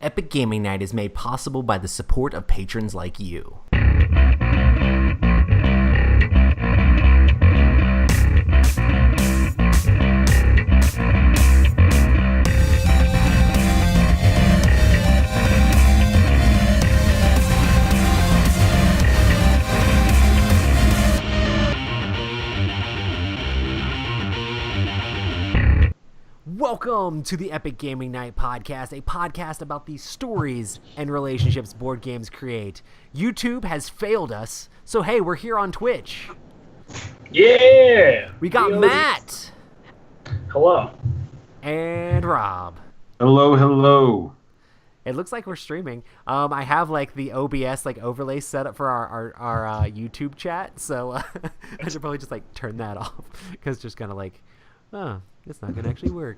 Epic Gaming Night is made possible by the support of patrons like you. Welcome to the Epic Gaming Night podcast, a podcast about the stories and relationships board games create. YouTube has failed us, so hey, we're here on Twitch. Yeah! We got Matt. Hello. And Rob. Hello, hello. It looks like we're streaming. I have like the OBS like overlay set up for our YouTube chat, so I should probably just like turn that off because it's just kind of like, oh, it's not gonna actually work.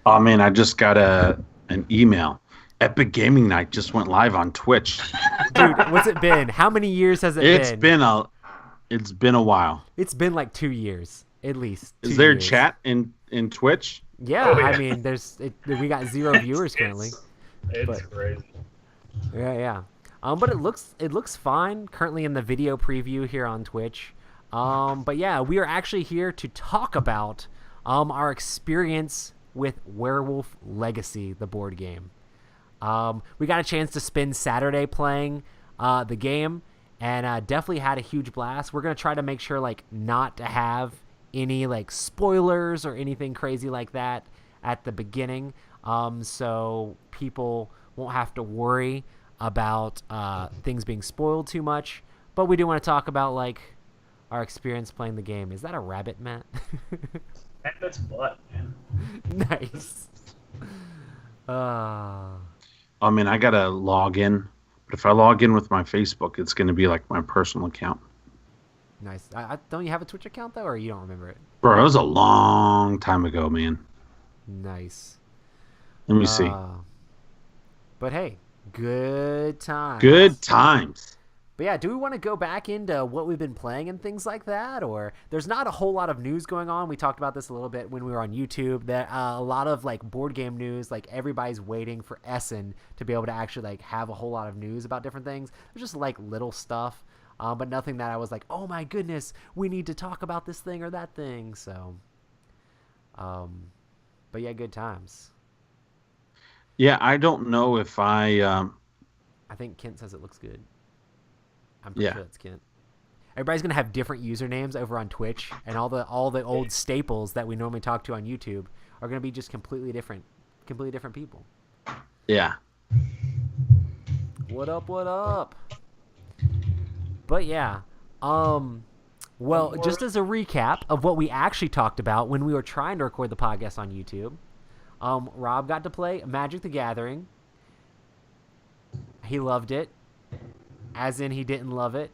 Oh man, I just got an email. Epic Gaming Night just went live on Twitch. Dude, what's it been? How many years has it been? It's been a while. It's been like 2 years, at least. Is there years. chat in Twitch? Yeah, Oh, yeah. I mean, we got 0 viewers currently. It's crazy. Yeah. But it looks fine currently in the video preview here on Twitch. But yeah, we are actually here to talk about our experience with Werewolf Legacy, the board game. We got a chance to spend Saturday playing the game, and definitely had a huge blast. We're gonna try to make sure like not to have any like spoilers or anything crazy like that at the beginning, so people won't have to worry about things being spoiled too much. But we do want to talk about like our experience playing the game. Is that a rabbit, Matt? And that's butt, man. Nice. I mean, I gotta log in, but if I log in with my Facebook, it's gonna be like my personal account. Nice. Don't you have a Twitch account though, or you don't remember it? Bro, it was a long time ago, man. Nice. Let me see. But hey, good times. Good times. But yeah, do we want to go back into what we've been playing and things like that? Or there's not a whole lot of news going on. We talked about this a little bit when we were on YouTube. That a lot of like board game news, like everybody's waiting for Essen to be able to actually like have a whole lot of news about different things. There's just like little stuff, but nothing that I was like, oh my goodness, we need to talk about this thing or that thing. So, but yeah, good times. Yeah, I don't know if I think Kent says it looks good. I'm pretty Yeah. sure that's Kent. Everybody's gonna have different usernames over on Twitch, and all the old staples that we normally talk to on YouTube are gonna be just completely different people. Yeah. What up? What up? But yeah, well, just as a recap of what we actually talked about when we were trying to record the podcast on YouTube, Rob got to play Magic the Gathering. He loved it. As in, he didn't love it.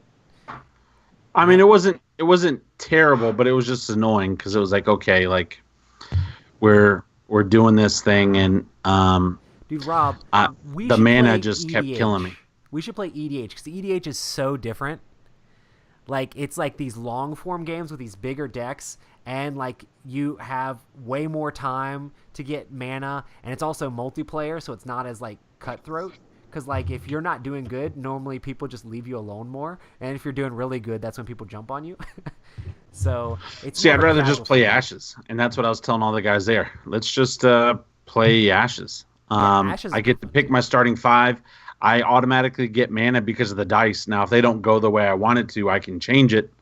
I mean, it wasn't terrible, but it was just annoying because it was like, okay, like we're doing this thing, and Dude, Rob, the mana just kept killing me. We should play EDH because EDH is so different. Like, it's like these long form games with these bigger decks, and like you have way more time to get mana, and it's also multiplayer, so it's not as like cutthroat. Because, like, if you're not doing good, normally people just leave you alone more. And if you're doing really good, that's when people jump on you. So, it's... See, I'd rather just play Ashes. And that's what I was telling all the guys there. Let's just play Ashes. Ashes I get to pick my starting 5. I automatically get mana because of the dice. Now, if they don't go the way I wanted to, I can change it.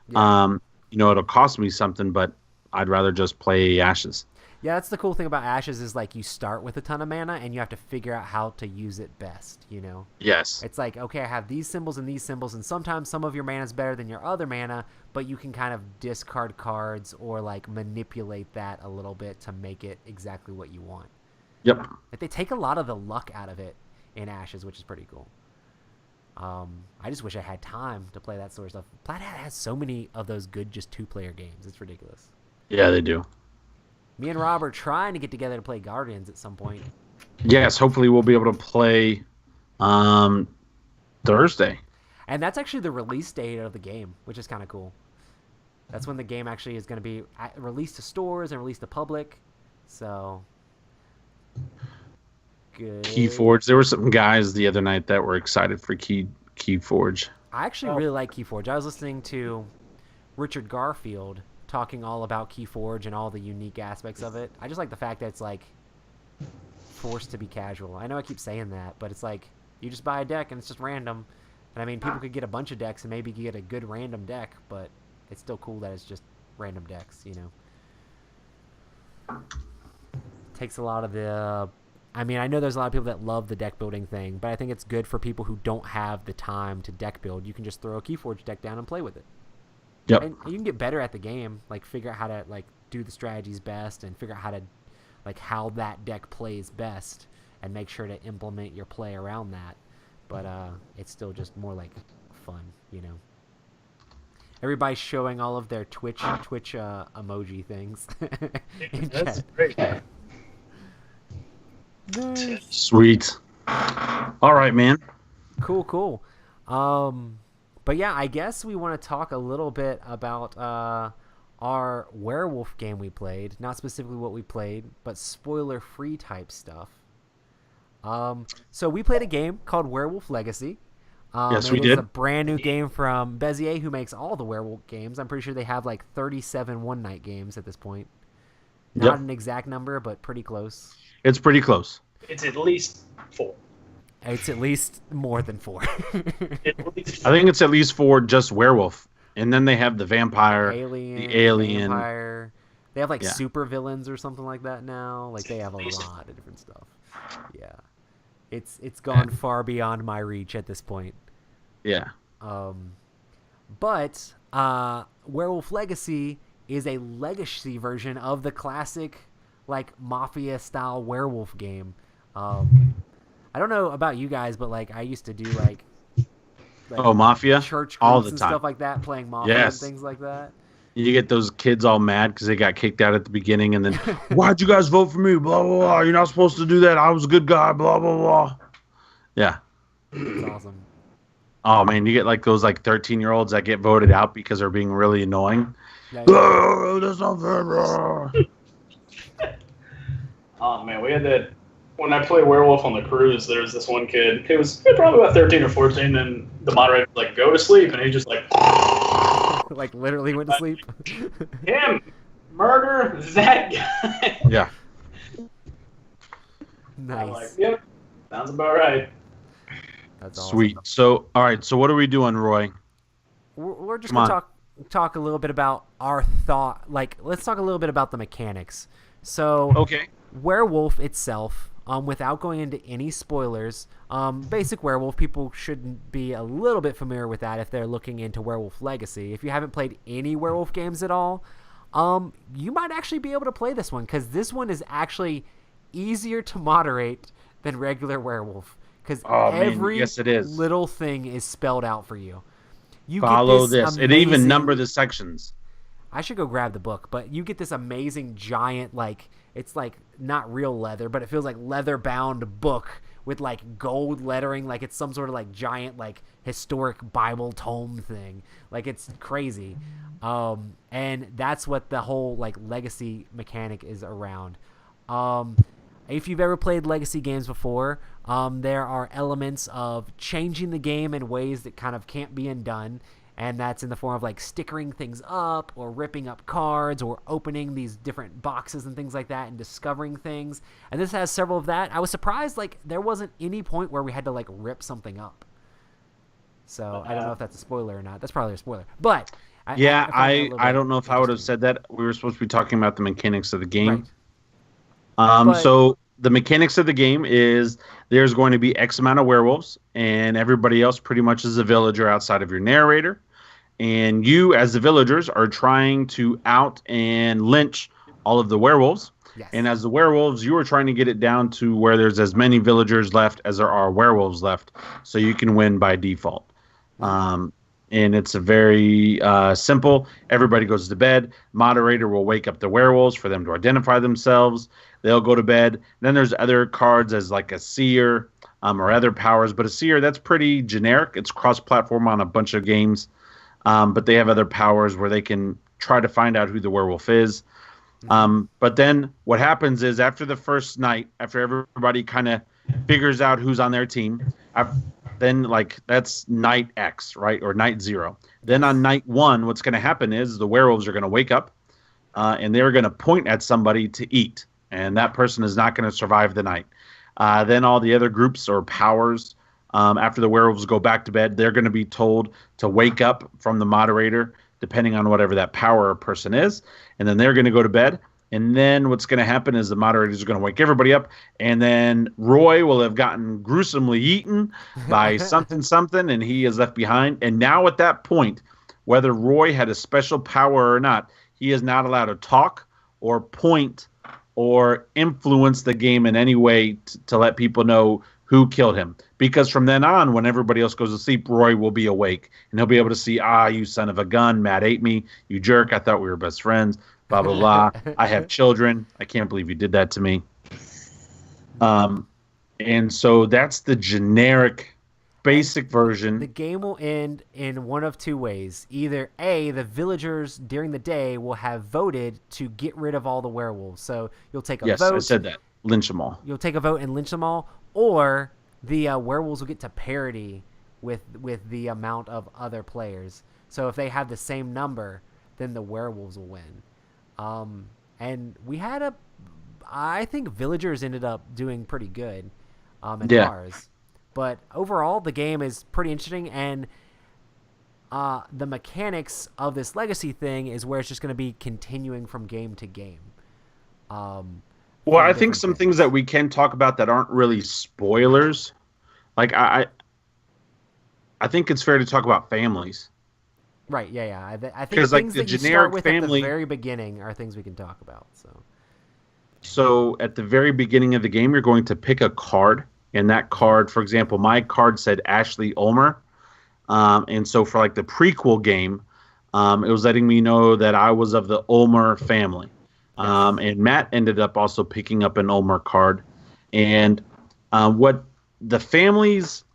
Yeah. It'll cost me something, but I'd rather just play Ashes. Yeah, that's the cool thing about Ashes is, like, you start with a ton of mana, and you have to figure out how to use it best, you know? Yes. It's like, okay, I have these symbols, and sometimes some of your mana is better than your other mana, but you can kind of discard cards or, like, manipulate that a little bit to make it exactly what you want. Yep. Like, they take a lot of the luck out of it in Ashes, which is pretty cool. I just wish I had time to play that sort of stuff. Plaid Hat has so many of those good just 2-player games. It's ridiculous. Yeah, they do. Me and Rob are trying to get together to play Guardians at some point. Yes, hopefully we'll be able to play Thursday. And that's actually the release date of the game, which is kind of cool. That's when the game actually is going to be released to stores and released to public. So good. Keyforge. There were some guys the other night that were excited for Keyforge. I actually really like Keyforge. I was listening to Richard Garfield talking all about Keyforge and all the unique aspects of it. I just like the fact that it's like forced to be casual. I know I keep saying that, but it's like you just buy a deck and it's just random. And I mean, people could get a bunch of decks and maybe get a good random deck, but it's still cool that it's just random decks, you know. Takes a lot of the... I mean, I know there's a lot of people that love the deck building thing, but I think it's good for people who don't have the time to deck build. You can just throw a Keyforge deck down and play with it. Yep. And you can get better at the game, like figure out how to like do the strategies best and figure out how to like how that deck plays best and make sure to implement your play around that. But it's still just more like fun, you know. Everybody's showing all of their Twitch emoji things. in That's chat. great. Nice. Sweet. All right, man. Cool. But yeah, I guess we want to talk a little bit about our werewolf game we played. Not specifically what we played, but spoiler-free type stuff. So we played a game called Werewolf Legacy. Yes, we It did. is a brand new game from Bezier, who makes all the werewolf games. I'm pretty sure they have like 37 one-night games at this point. Not an exact number, but pretty close. It's pretty close. It's at least 4. It's at least more than 4. At least I think it's at least 4 just werewolf, and then they have the vampire, Alien, the alien. vampire. They have like Yeah. super villains or something like that now. Like they have a lot of different stuff. Yeah, it's gone far beyond my reach at this point. Yeah. But Werewolf Legacy is a legacy version of the classic like mafia style werewolf game. I don't know about you guys, but like I used to do like Mafia church all groups the and time. stuff like that, playing mafia Yes. and things like that. You get those kids all mad because they got kicked out at the beginning, and then why'd you guys vote for me? Blah blah blah. You're not supposed to do that. I was a good guy. Blah blah blah. Yeah. It's awesome. Oh man, you get like those like 13-year-olds that get voted out because they're being really annoying. Yeah, Oh, that's not fair. Blah. Oh man, we had that when I played Werewolf on the cruise. There was this one kid. He was probably about 13 or 14, and the moderator was like, "Go to sleep," and he just like, like literally went to sleep. "Him, murder that guy." Yeah. I'm like, Nice. "Yep, sounds about right." That's awesome. Sweet. So, all right. So, what are we doing, Roy? We're just Come gonna talk a little bit about our thought. Like, let's talk a little bit about the mechanics. So, Okay. Werewolf itself, without going into any spoilers, basic Werewolf, people should be a little bit familiar with that if they're looking into Werewolf Legacy. If you haven't played any Werewolf games at all, you might actually be able to play this one, because this one is actually easier to moderate than regular Werewolf, because every yes, it is. little thing is spelled out for you. You Follow get this. It amazing, even number the sections. I should go grab the book, but you get this amazing giant, like, it's like not real leather, but it feels like leather bound book with like gold lettering, like it's some sort of like giant like historic Bible tome thing. Like it's crazy. And that's what the whole like legacy mechanic is around. If you've ever played legacy games before, there are elements of changing the game in ways that kind of can't be undone. And that's in the form of like stickering things up or ripping up cards or opening these different boxes and things like that and discovering things. And this has several of that. I was surprised like there wasn't any point where we had to like rip something up. So I don't know if that's a spoiler or not. That's probably a spoiler. But I found that a little I bit don't know if I would have interesting. said that. We were supposed to be talking about the mechanics of the game. Right. But- So the mechanics of the game is there's going to be X amount of werewolves, and everybody else pretty much is a villager outside of your narrator. And you, as the villagers, are trying to out and lynch all of the werewolves. Yes. And as the werewolves, you are trying to get it down to where there's as many villagers left as there are werewolves left, so you can win by default. And it's a very simple. Everybody goes to bed. Moderator will wake up the werewolves for them to identify themselves. They'll go to bed. Then there's other cards as like a seer or other powers. But a seer, that's pretty generic. It's cross-platform on a bunch of games. But they have other powers where they can try to find out who the werewolf is. But then what happens is after the first night, after everybody kind of figures out who's on their team. Then, like, that's night X, right? Or night 0. Then on night 1, what's going to happen is the werewolves are going to wake up and they're going to point at somebody to eat. And that person is not going to survive the night. Then all the other groups or powers, after the werewolves go back to bed, they're going to be told to wake up from the moderator, depending on whatever that power person is. And then they're going to go to bed. And then what's going to happen is the moderators are going to wake everybody up. And then Roy will have gotten gruesomely eaten by something, and he is left behind. And now at that point, whether Roy had a special power or not, he is not allowed to talk or point or influence the game in any way to let people know who killed him. Because from then on, when everybody else goes to sleep, Roy will be awake. And he'll be able to see, you son of a gun, Matt ate me, you jerk, I thought we were best friends, blah, blah, blah. I have children. I can't believe you did that to me. And so that's the generic, basic version. The game will end in one of two ways. Either A, the villagers during the day will have voted to get rid of all the werewolves. So you'll take a vote. Yes, I said that. Lynch them all. You'll take a vote and lynch them all. Or the werewolves will get to parity with the amount of other players. So if they have the same number, then the werewolves will win. And we had I think villagers ended up doing pretty good in ours. But overall, the game is pretty interesting, and the mechanics of this legacy thing is where it's just going to be continuing from game to game. Well, I think some things that we can talk about that aren't really spoilers. Like, I think it's fair to talk about families. Right, yeah. I think because, things like, the that you generic start with family at the very beginning are things we can talk about. So at the very beginning of the game, you're going to pick a card. And that card, for example, my card said Ashley Ulmer. And so for, like, the prequel game, it was letting me know that I was of the Ulmer family. And Matt ended up also picking up an Ulmer card. And what the families,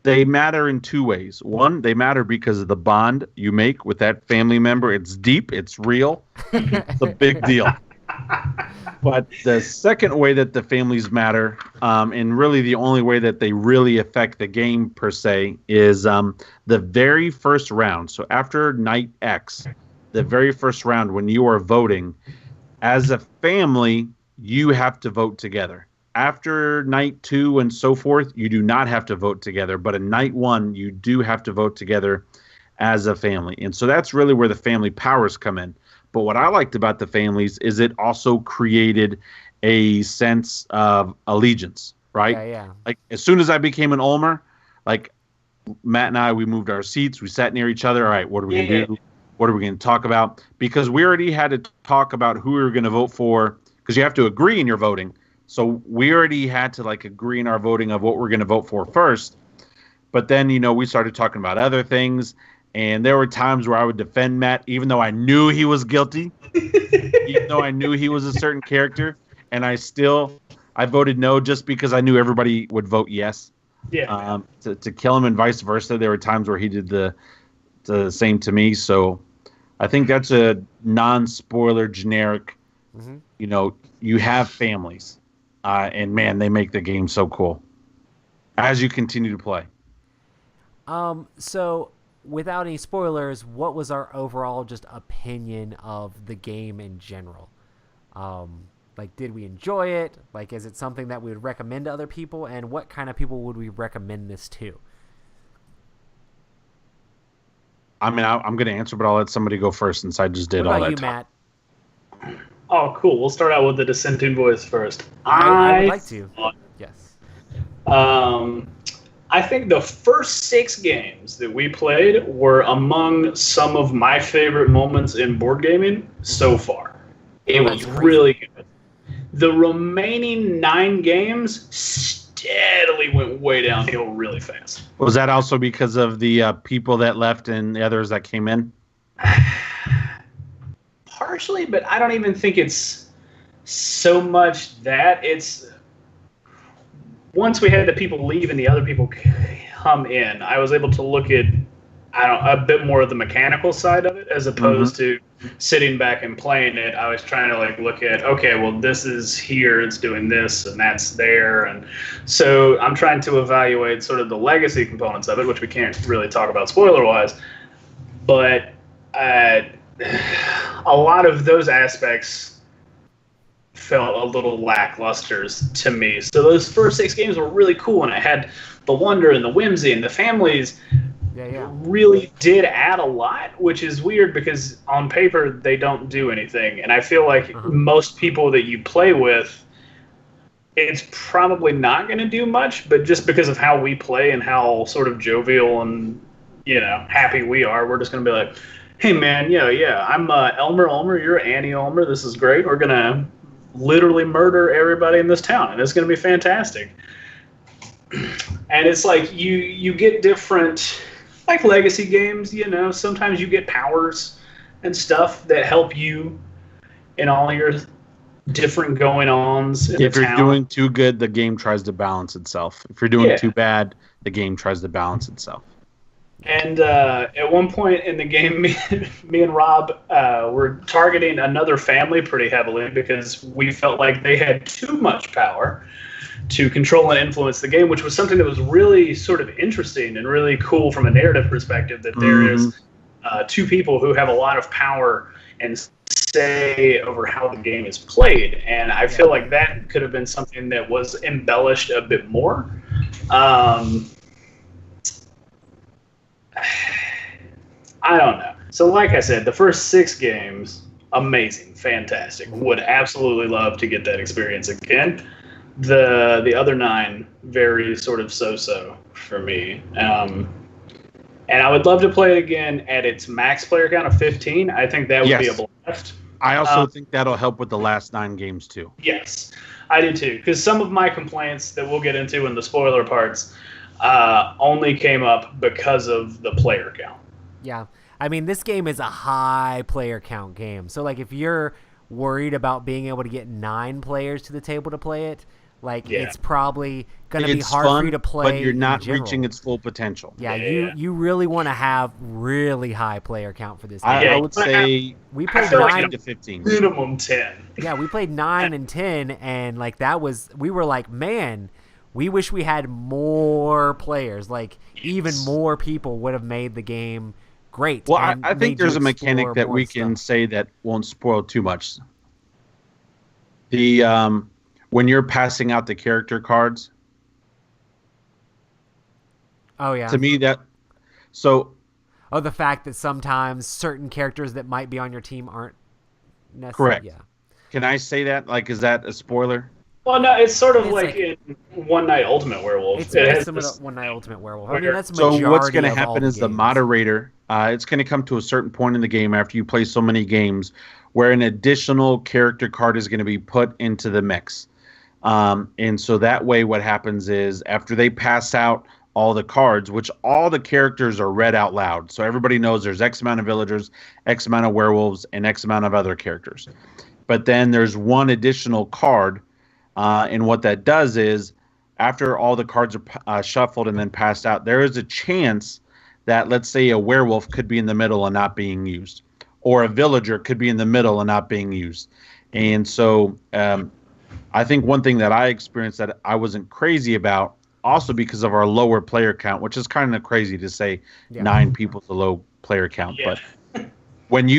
they matter in two ways. One, they matter because of the bond you make with that family member. It's deep. It's real. It's a big deal. But the second way that the families matter, and really the only way that they really affect the game per se, is the very first round. So after night X, the very first round when you are voting, as a family, you have to vote together. After night 2 and so forth, you do not have to vote together. But in night 1, you do have to vote together as a family. And so that's really where the family powers come in. But what I liked about the families is it also created a sense of allegiance, right? Yeah. Like, as soon as I became an Ulmer, like, Matt and I, we moved our seats. We sat near each other. All right, what are we going to do? What are we going to talk about? Because we already had to talk about who we were going to vote for, because you have to agree in your voting. So we already had to, like, agree in our voting of what we're going to vote for first. But then, we started talking about other things. And there were times where I would defend Matt, even though I knew he was guilty, even though I knew he was a certain character. And I voted no just because I knew everybody would vote yes. Yeah. To kill him and vice versa. There were times where he did the same to me. So I think that's a non-spoiler generic. Mm-hmm. You have families. And, man, they make the game so cool as you continue to play. So, without any spoilers, what was our overall just opinion of the game in general? Like, did we enjoy it? Like, is it something that we would recommend to other people? And what kind of people would we recommend this to? I mean, I'm going to answer, but I'll let somebody go first since I just did all that. What about you, Matt? Oh, cool. We'll start out with the dissenting voice first. I would like to. Yes. I think the first 6 games that we played were among some of my favorite moments in board gaming so far. It was really good. The remaining 9 games steadily went way downhill really fast. Was that also because of the people that left and the others that came in? Partially, but I don't even think it's so much that. It's once we had the people leave and the other people come in, I was able to look at a bit more of the mechanical side of it as Mm-hmm. opposed to sitting back and playing it. I was trying to like look at, okay, well, this is here, it's doing this, and that's there, and so I'm trying to evaluate sort of the legacy components of it, which we can't really talk about spoiler wise, but uh, a lot of those aspects felt a little lackluster to me. So those first 6 games were really cool, and I had the wonder and the whimsy and the families really did add a lot, which is weird because on paper they don't do anything. And I feel like most people that you play with, it's probably not going to do much, but just because of how we play and how sort of jovial and, happy we are, we're just going to be like, hey man, yeah, I'm Elmer, you're Annie Ulmer, this is great. We're going to literally murder everybody in this town, and it's going to be fantastic. And it's like you get different, like legacy games, sometimes you get powers and stuff that help you in all your different going-ons in If the you're town. doing too good, the game tries to balance itself. If you're doing too bad, the game tries to balance itself. And at one point in the game, me and Rob were targeting another family pretty heavily because we felt like they had too much power to control and influence the game, which was something that was really sort of interesting and really cool from a narrative perspective, that there is two people who have a lot of power and say over how the game is played. And I feel like that could have been something that was embellished a bit more. I don't know. So like I said, the first 6 games, amazing, fantastic. Would absolutely love to get that experience again. The other 9, very sort of so-so for me. And I would love to play it again at its max player count of 15. I think that would be a blast. I also think that'll help with the last 9 games too. Yes, I do too. Because some of my complaints that we'll get into in the spoiler parts only came up because of the player count. Yeah. I mean, this game is a high player count game. So, like, if you're worried about being able to get 9 players to the table to play it, it's probably going to be hard for you to play. But you're not reaching its full potential. Yeah, you really want to have really high player count for this game. I would say we played 9 to 15. Minimum 10. Yeah, we played 9 and 10, and we were like, man, we wish we had more players. Like, even more people would have made the game great. Well, I think there's a mechanic that we can say that won't spoil too much. The when you're passing out the character cards. Oh yeah. To me the fact that sometimes certain characters that might be on your team aren't necessarily. Correct. Yeah. Can I say that? Like, is that a spoiler? Well, no, it's sort of like in One Night Ultimate Werewolf. It's very similar to One Night Ultimate Werewolf. I mean, that's so majority what's going to of happen all is the games. moderator, it's going to come to a certain point in the game after you play so many games where an additional character card is going to be put into the mix. And so that way what happens is after they pass out all the cards, which all the characters are read out loud. So everybody knows there's X amount of villagers, X amount of werewolves, and X amount of other characters. But then there's one additional card. And what that does is after all the cards are shuffled and then passed out, there is a chance that, let's say, a werewolf could be in the middle and not being used, or a villager could be in the middle and not being used. And so I think one thing that I experienced that I wasn't crazy about, also because of our lower player count, which is kind of crazy to say 9 people is a low player count. Yeah. But when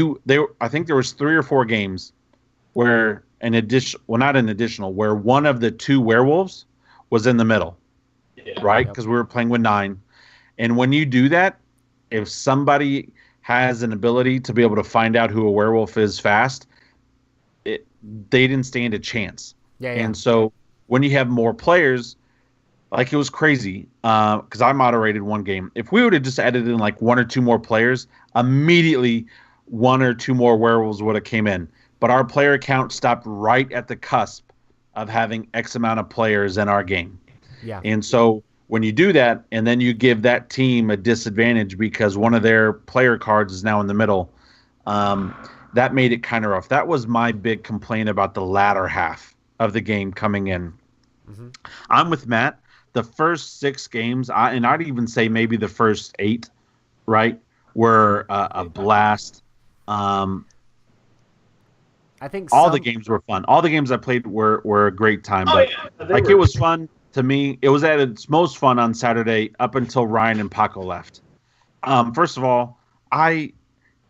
I think there was 3 or 4 games where where one of the 2 werewolves was in the middle, right? Because we were playing with 9. And when you do that, if somebody has an ability to be able to find out who a werewolf is fast, they didn't stand a chance. And so when you have more players, like, it was crazy because I moderated one game. If we would have just added in like 1 or 2 more players, immediately 1 or 2 more werewolves would have came in. But our player count stopped right at the cusp of having X amount of players in our game. Yeah. And so when you do that, and then you give that team a disadvantage because one of their player cards is now in the middle, that made it kind of rough. That was my big complaint about the latter half of the game coming in. Mm-hmm. I'm with Matt. The first 6 games, and I'd even say maybe the first 8, right, were a blast. I think All the games were fun. All the games I played were a great time. Oh But yeah, like it was fun to me. It was at its most fun on Saturday up until Ryan and Paco left. First of all, I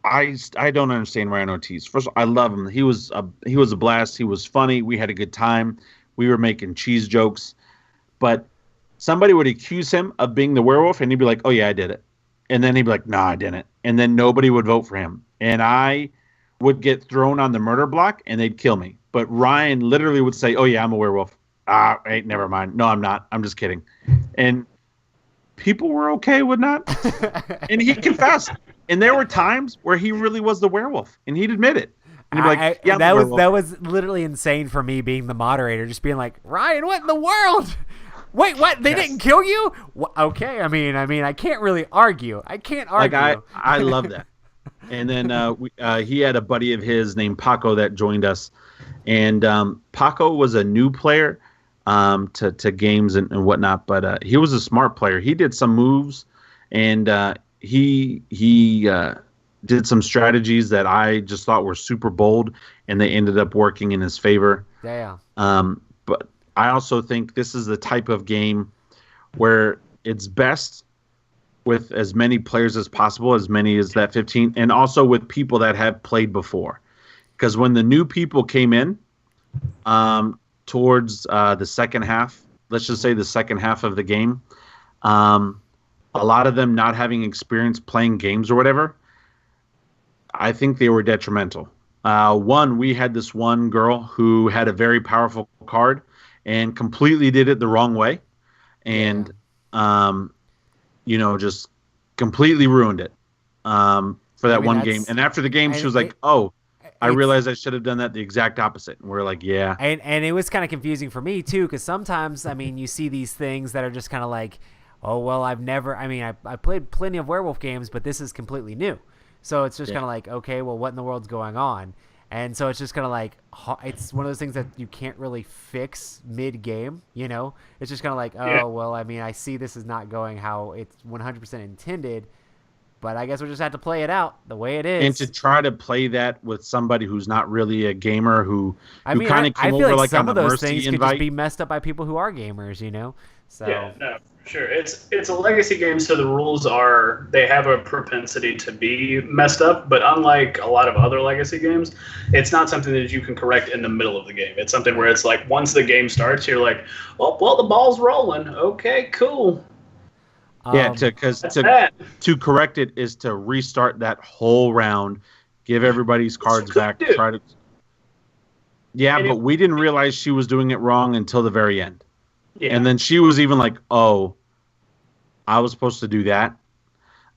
don't understand Ryan Ortiz. First of all, I love him. He was a blast. He was funny. We had a good time. We were making cheese jokes. But somebody would accuse him of being the werewolf, and he'd be like, "Oh yeah, I did it," and then he'd be like, "No, I didn't," and then nobody would vote for him, and I would get thrown on the murder block, and they'd kill me. But Ryan literally would say, "Oh yeah, I'm a werewolf." Ah, hey, never mind. No, I'm not. I'm just kidding, and people were okay with that, and he confessed. And there were times where he really was the werewolf, and he'd admit it. And he'd be like, "Yeah, that was literally insane for me being the moderator, just being like, Ryan, what in the world? Wait, what? They didn't kill you? Okay, I mean, I can't really argue. I can't argue. Like I love that. And then he had a buddy of his named Paco that joined us, and Paco was a new player to games and whatnot, but he was a smart player. He did some moves, and he did some strategies that I just thought were super bold, and they ended up working in his favor. Yeah. But I also think this is the type of game where it's best with as many players as possible, as many as that 15, and also with people that have played before. Because when the new people came in towards the second half, let's just say the second half of the game, a lot of them not having experience playing games or whatever, I think they were detrimental. We had this one girl who had a very powerful card and completely did it the wrong way. And, just completely ruined it for that one game. And after the game, she was like, I realized I should have done that the exact opposite. And we're like, yeah. And it was kind of confusing for me, too, because sometimes, you see these things that are just kind of like, oh, well, I played plenty of werewolf games, but this is completely new. So it's just kind of like, okay, well, what in the world's going on? And so it's just kind of like, it's one of those things that you can't really fix mid-game, It's just kind of like, well, I see this is not going how it's 100% intended, but I guess we'll just have to play it out the way it is. And to try to play that with somebody who's not really a gamer, who kind of came over like some on of a those mercy things invite. could just be messed up by people who are gamers, So yeah, no, for sure. It's a legacy game, so the rules they have a propensity to be messed up, but unlike a lot of other legacy games, it's not something that you can correct in the middle of the game. It's something where it's like once the game starts, you're like, oh, well, the ball's rolling. Okay, cool. To correct it is to restart that whole round, give everybody's cards back, try to. Yeah, but we didn't realize she was doing it wrong until the very end. Yeah. And then she was even like, "Oh, I was supposed to do that."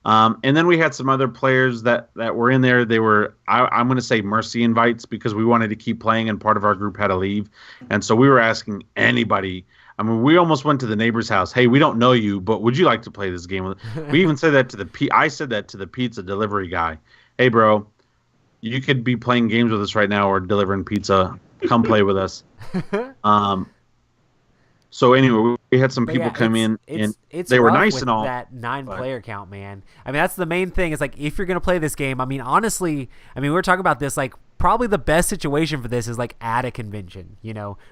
And then we had some other players that were in there. They were, I'm going to say, mercy invites because we wanted to keep playing, and part of our group had to leave, and so we were asking anybody. We almost went to the neighbor's house. Hey, we don't know you, but would you like to play this game? We even said that to I said that to the pizza delivery guy. Hey, bro, you could be playing games with us right now or delivering pizza. Come play with us. So anyway, we had some people come in, and they were nice and all. That 9-player count, man. That's the main thing. Is like if you're gonna play this game. Honestly, we were talking about this. Like probably the best situation for this is like at a convention,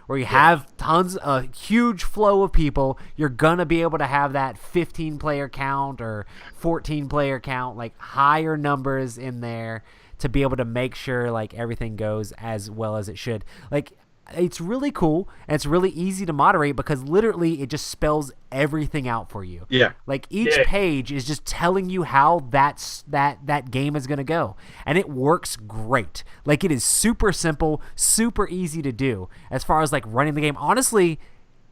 where you have a huge flow of people. You're gonna be able to have that 15-player count or 14-player count, like higher numbers in there to be able to make sure like everything goes as well as it should. Like. It's really cool, and it's really easy to moderate because literally it just spells everything out for you. Yeah. Like each page is just telling you how that game is going to go, and it works great. Like it is super simple, super easy to do as far as like running the game. Honestly,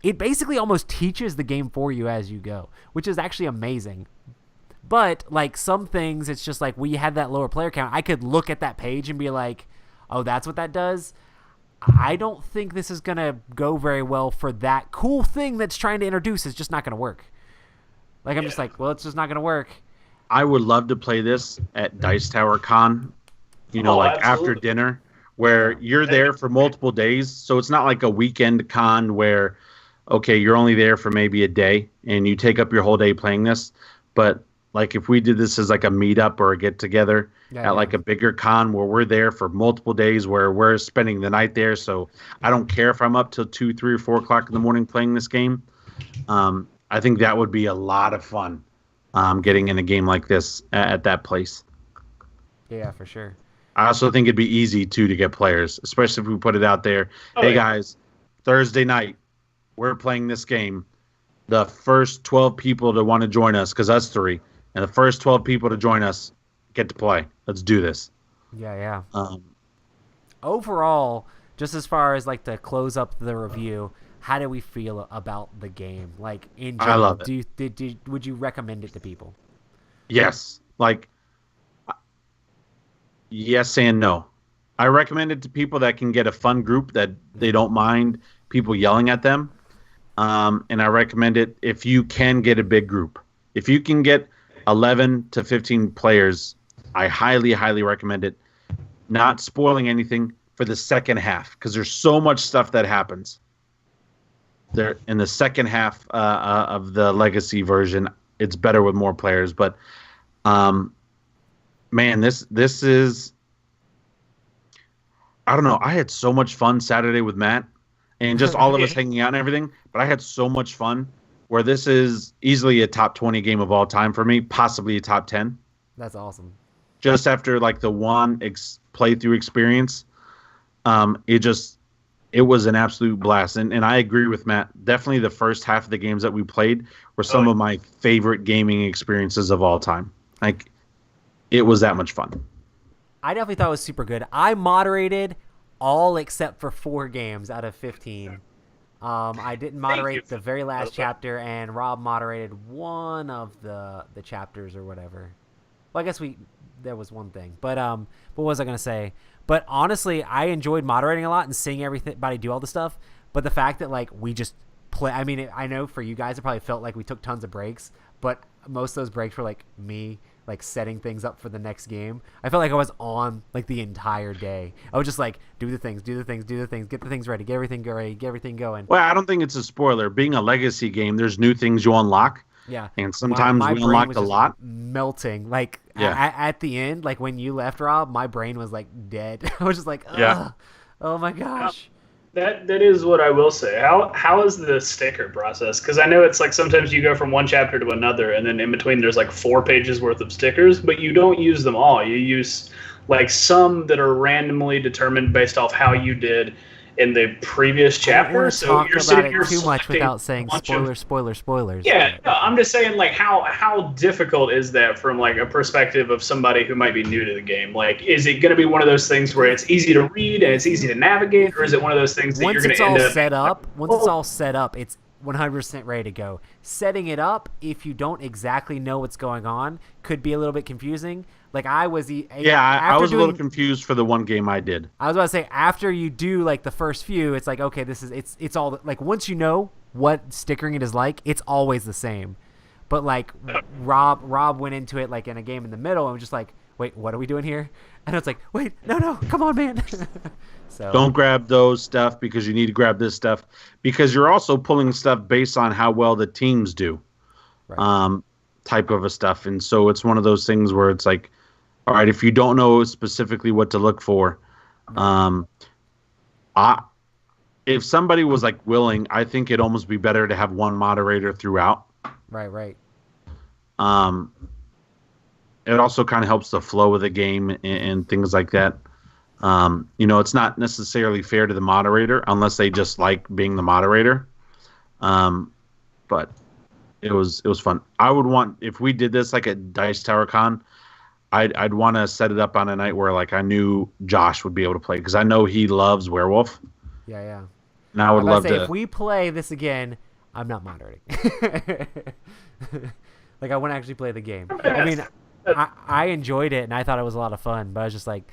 it basically almost teaches the game for you as you go, which is actually amazing. But like some things, it's just like when you have that lower player count, I could look at that page and be like, oh, that's what that does. I don't think this is going to go very well for that cool thing that's trying to introduce. It's just not going to work. Like, I'm just like, well, it's just not going to work. I would love to play this at Dice Tower Con, like absolutely. After dinner, where you're there for multiple days. So it's not like a weekend con where, okay, you're only there for maybe a day and you take up your whole day playing this. But like if we did this as like a meetup or a get together Yeah, at yeah. like a bigger con where we're there for multiple days, where we're spending the night there. So I don't care if I'm up till 2, 3, or 4 o'clock in the morning playing this game. I think that would be a lot of fun. Getting in a game like this at that place. Yeah, for sure. I also think it'd be easy too to get players, especially if we put it out there. Oh, Hey yeah. guys, Thursday night we're playing this game. The first 12 people to want to join us, because us three, and the first 12 people to join us get to play. Let's do this. Yeah, yeah. Um, Overall, just as far as like to close up the review, how do we feel about the game? Like in I general, love it. Would you recommend it to people? yes, like yes and no. I recommend it to people that can get a fun group that they don't mind people yelling at them. And I recommend it if you can get a big group. If you can get 11 to 15 players, I highly, highly recommend it. Not spoiling anything for the second half, because there's so much stuff that happens there in the second half of the Legacy version. It's better with more players, but man, this is, I don't know. I had so much fun Saturday with Matt and just all of us hanging out and everything, but I had so much fun where this is easily a top 20 game of all time for me, possibly a top 10. That's awesome. Just after like the one playthrough experience, it was an absolute blast. And I agree with Matt. Definitely the first half of the games that we played were some of my favorite gaming experiences of all time. Like, it was that much fun. I definitely thought it was super good. I moderated all except for 4 games out of 15. I didn't moderate the very last chapter, and Rob moderated one of the chapters or whatever. Well, I guess there was one thing, but what was I gonna say? But honestly, I enjoyed moderating a lot and seeing everybody do all the stuff. But the fact that like we just play, I mean, I know for you guys, it probably felt like we took tons of breaks, but most of those breaks were like me like setting things up for the next game. I felt like I was on like the entire day. I would just like do the things, get the things ready, get everything ready, get everything going. Well, I don't think it's a spoiler. Being a Legacy game, there's new things you unlock. Yeah, and sometimes my we brain unlocked was a just lot. melting. Like Yeah. at the end, like when you left, Rob, my brain was like dead. I was just like, ugh. Yeah. Oh my gosh. That is what I will say. How is the sticker process? Because I know it's like sometimes you go from one chapter to another, and then in between there's like 4 pages worth of stickers, but you don't use them all. You use like some that are randomly determined based off how you did in the previous chapter. So Talk you're about sitting it here too much selecting without saying a bunch of- spoilers. Yeah, no, I'm just saying, like, how difficult is that from like a perspective of somebody who might be new to the game? Like, is it going to be one of those things where it's easy to read and it's easy to navigate, or is it one of those things that Once you're going it's to all end up set up, it's 100% ready to go. Setting it up, if you don't exactly know what's going on, could be a little bit confusing. Like I was, I was a little confused for the one game I did. I was about to say, after you do like the first few, it's like, okay, it's all like once you know what stickering it is like, it's always the same. But like Rob went into it like in a game in the middle and was just like, wait, what are we doing here? And it's like, wait, no, come on, man. So Don't grab those stuff because you need to grab this stuff, because you're also pulling stuff based on how well the teams do, right. Type of a stuff. And so it's one of those things where it's like, all right, if you don't know specifically what to look for, if somebody was like willing, I think it'd almost be better to have one moderator throughout. Right. It also kind of helps the flow of the game and things like that. It's not necessarily fair to the moderator unless they just like being the moderator. But it was fun. I would want, if we did this like at Dice Tower Con, I'd want to set it up on a night where like I knew Josh would be able to play, because I know he loves Werewolf. Yeah. And I would love to. If we play this again, I'm not moderating. Like I want to actually play the game. I mean, I enjoyed it and I thought it was a lot of fun, but I was just like,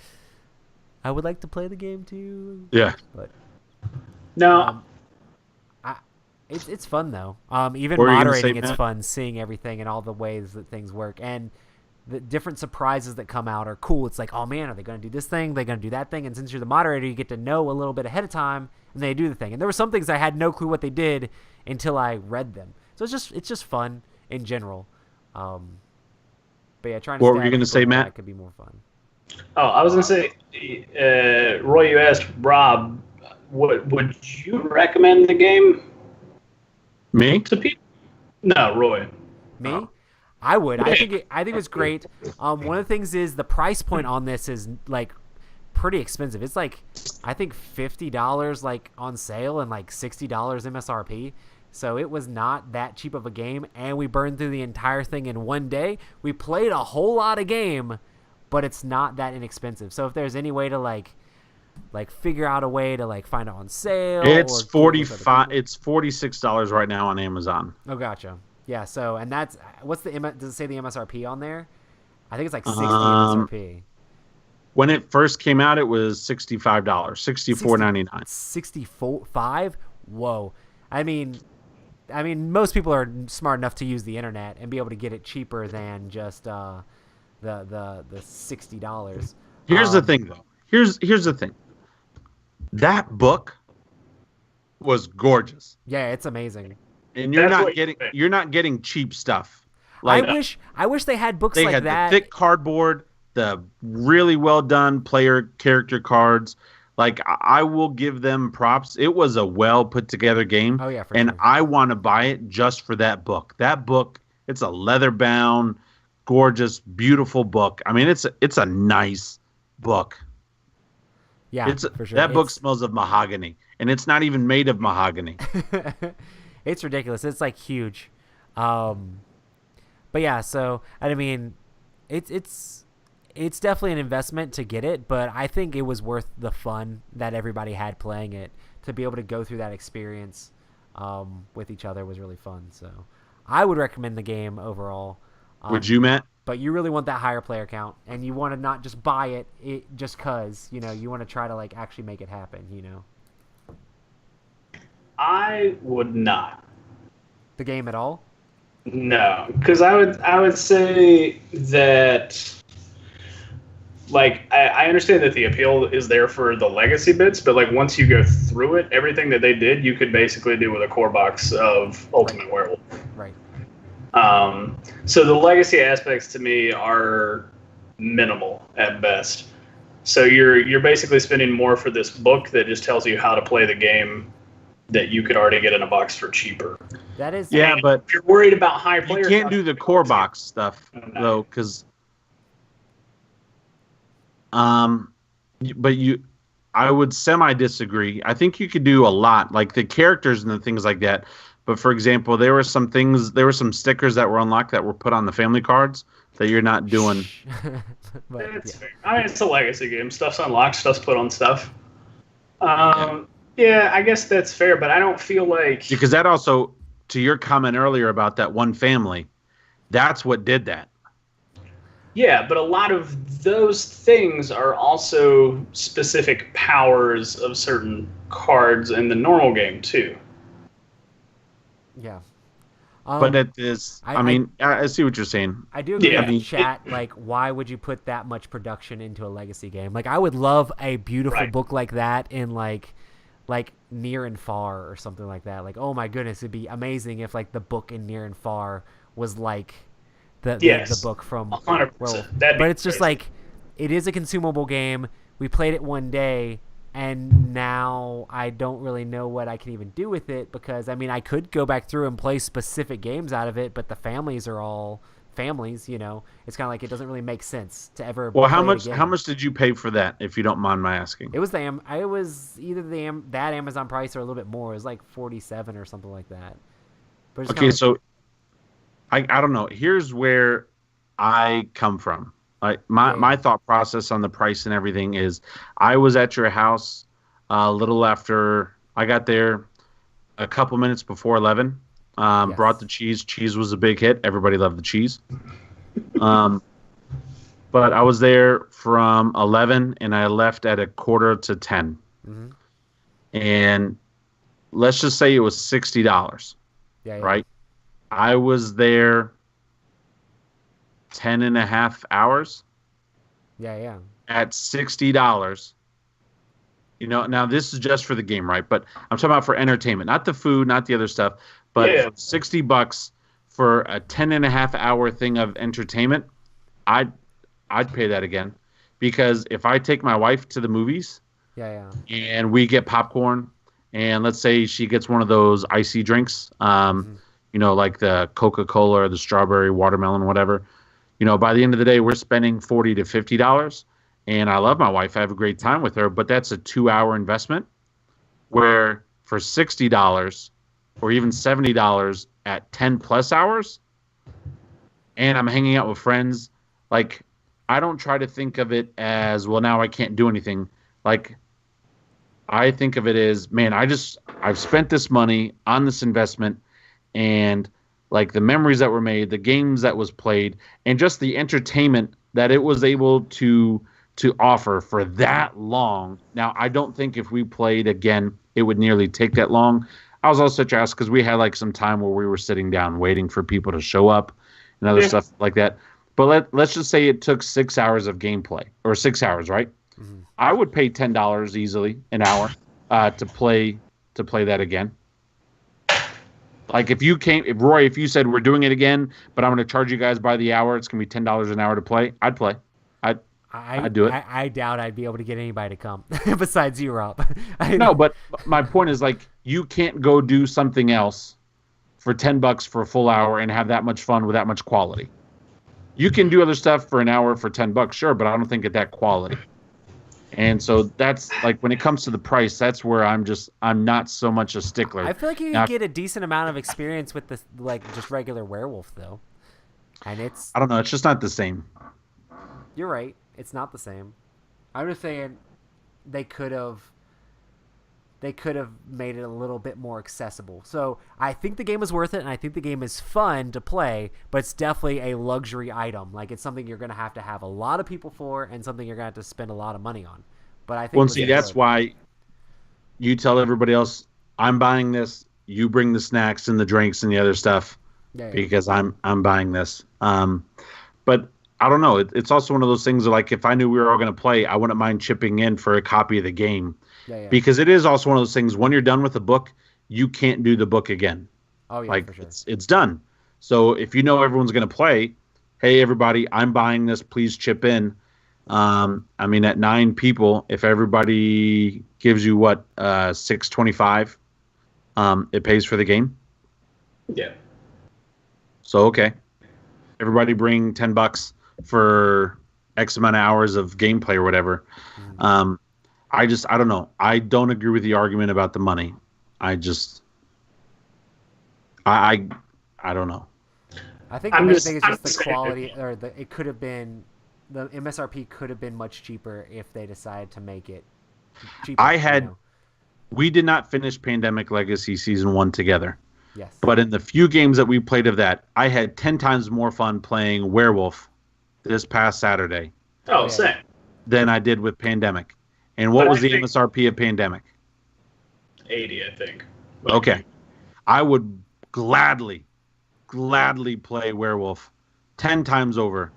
I would like to play the game too. Yeah. But No, it's fun though. Even What were you gonna moderating, say, it's Matt? fun seeing everything and all the ways that things work, and the different surprises that come out are cool. It's like, oh man, are they going to do this thing? Are they going to do that thing? And since you're the moderator, you get to know a little bit ahead of time, and they do the thing. And there were some things I had no clue what they did until I read them. So it's just fun in general. But yeah, trying to What were stab you going to people say, in the Matt? back could be more fun. Oh, I was gonna say, Roy, you asked Rob, what would you recommend the game Me? to people? No, Roy. Me? I would. Yeah. I think it's great. One of the things is the price point on this is like pretty expensive. It's like I think $50 like on sale and like $60 MSRP. So it was not that cheap of a game, and we burned through the entire thing in one day. We played a whole lot of game, but it's not that inexpensive. So if there's any way to like figure out a way to like find it on sale, It's or get it with other 45. people. It's $46 right now on Amazon. Oh, gotcha. Yeah. So and that's what's the does it say the MSRP on there? I think it's like 60 Um, MSRP. When it first came out, it was $65, $64.99. 65? Whoa. I mean, most people are smart enough to use the internet and be able to get it cheaper than just the $60. Here's the thing, though. Here's the thing. That book was gorgeous, Yeah, it's amazing. and That's what you think. you're not getting cheap stuff. Like I wish they had books they like had that. the thick cardboard, the really well done player character cards. Like I will give them props. It was a well put together game. Oh, yeah, for and sure. I want to buy it just for that book. That book, it's a leather bound, gorgeous, beautiful book. I mean, it's a nice book. Yeah, It's for sure. that book smells of mahogany, and it's not even made of mahogany. It's ridiculous. It's like huge. But yeah, so I mean, it's definitely an investment to get it, but I think it was worth the fun that everybody had playing it. To be able to go through that experience with each other was really fun. So I would recommend the game overall. Would you, Matt? But you really want that higher player count, and you want to not just buy it just cause, you know, you want to try to like actually make it happen, you know. I would not. The game at all? No, because I would say that, like, I understand that the appeal is there for the legacy bits, but like once you go through it, everything that they did, you could basically do with a core box of Ultimate Werewolf. Right. So the legacy aspects to me are minimal at best. So you're basically spending more for this book that just tells you how to play the game that you could already get in a box for cheaper. That is Yeah, And but if you're worried about high player you can't count, do the core box stuff No. though, because but I would semi disagree. I think you could do a lot, like the characters and the things like that. But for example, there were some stickers that were unlocked that were put on the family cards that you're not doing. but, It's yeah. fair. I mean, it's a legacy game. Stuff's unlocked. Stuff's put on stuff. Yeah, I guess that's fair, but I don't feel like. Because that also, to your comment earlier about that one family, that's what did that. Yeah, but a lot of those things are also specific powers of certain cards in the normal game too. Yeah. But it is, I see what you're saying. I do agree Yeah. with chat. Like, why would you put that much production into a legacy game? Like, I would love a beautiful Right. book like that in like Near and Far or something like that. Like, oh my goodness, it'd be amazing if like the book in Near and Far was like the Yes. book from 100%. Werewolf. That'd be But it's just crazy. like it is a consumable game. We played it one day, and now I don't really know what I can even do with it because I mean I could go back through and play specific games out of it, but the families are all families. You know, it's kind of like it doesn't really make sense to ever. Well, how play it much? How again. much did you pay for that, if you don't mind my asking? It was it was either that Amazon price or a little bit more. It was like 47 or something like that. But it's Okay, kinda so I don't know. Here's where I come from. Like my thought process on the price and everything is, I was at your house a little after I got there, a couple minutes before 11. Yes. Brought the cheese. Cheese was a big hit. Everybody loved the cheese. But I was there from 11 and I left at a quarter to 10. Mhm. And let's just say it was $60, yeah. right? I was there 10 and a half hours Yeah. at $60. You know, now this is just for the game, right? But I'm talking about for entertainment, not the food, not the other stuff, but Yeah. for $60 for a 10 and a half hour thing of entertainment, I'd I'd pay that again, because if I take my wife to the movies Yeah, and we get popcorn, and let's say she gets one of those icy drinks, yeah. like the Coca-Cola or the strawberry watermelon, whatever. By the end of the day, we're spending $40 to $50, and I love my wife. I have a great time with her, but that's a 2-hour investment. Where for $60 or even $70 at 10+ hours, and I'm hanging out with friends, like, I don't try to think of it as, well, now I can't do anything. Like, I think of it as, man, I've spent this money on this investment, and like the memories that were made, the games that was played, and just the entertainment that it was able to offer for that long. Now, I don't think if we played again, it would nearly take that long. I was also just because we had like some time where we were sitting down waiting for people to show up and other stuff like that. But let's just say it took 6 hours of gameplay, or 6 hours, right? I would pay $10 easily an hour to play that again. Like if Roy, if you said we're doing it again, but I'm going to charge you guys by the hour, it's going to be $10 an hour to play. I'd play. I'd do it. I doubt I'd be able to get anybody to come besides you, Rob. No, but my point is, like, you can't go do something else for $10 for a full hour and have that much fun with that much quality. You can do other stuff for an hour for $10, sure, but I don't think at that quality. And so that's like, when it comes to the price, that's where I'm not so much a stickler. I feel like you can get a decent amount of experience with this, like just regular Werewolf though, and I don't know, it's just not the same. You're right. It's not the same. I'm just saying they could have made it a little bit more accessible. So I think the game is worth it, and I think the game is fun to play, but it's definitely a luxury item. Like, it's something you're going to have a lot of people for, and something you're going to have to spend a lot of money on. But I think Well, see, that's why you tell everybody else, I'm buying this. You bring the snacks and the drinks and the other stuff, because I'm buying this. But I don't know. It's also one of those things that, like, if I knew we were all going to play, I wouldn't mind chipping in for a copy of the game. Because it is also one of those things, when you're done with the book, you can't do the book again. Oh, yeah, like, for sure. It's done. So if you know everyone's going to play, hey, everybody, I'm buying this. Please chip in. I mean, at 9 people, if everybody gives you what, $6.25, it pays for the game. Yeah. So okay, everybody bring $10 for X amount of hours of gameplay or whatever. I don't know. I don't agree with the argument about the money. I don't know. I think the main thing is just the quality, or it could have been, the MSRP could have been much cheaper if they decided to make it cheaper. We did not finish Pandemic Legacy Season 1 together. Yes. But in the few games that we played of that, I had 10 times more fun playing Werewolf this past Saturday. Oh, same. Than I did with Pandemic. And what was the MSRP of Pandemic? 80, I think. Okay. I would gladly play Werewolf 10 times over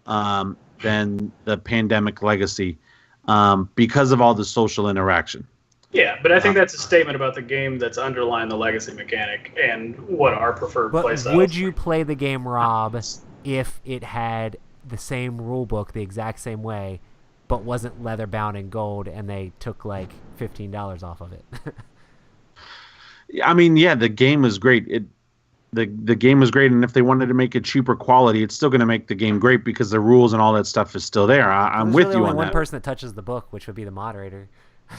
than the Pandemic Legacy because of all the social interaction. Yeah, but I think that's a statement about the game that's underlying the legacy mechanic and what our preferred play style is. Would you play the game, Rob, if it had the same rule book the exact same way, but wasn't leather bound in gold, and they took like $15 off of it? I mean, yeah, the game is great. The game is great, and if they wanted to make it cheaper quality, it's still going to make the game great because the rules and all that stuff is still there. I'm with you on that. There's only one person that touches the book, which would be the moderator.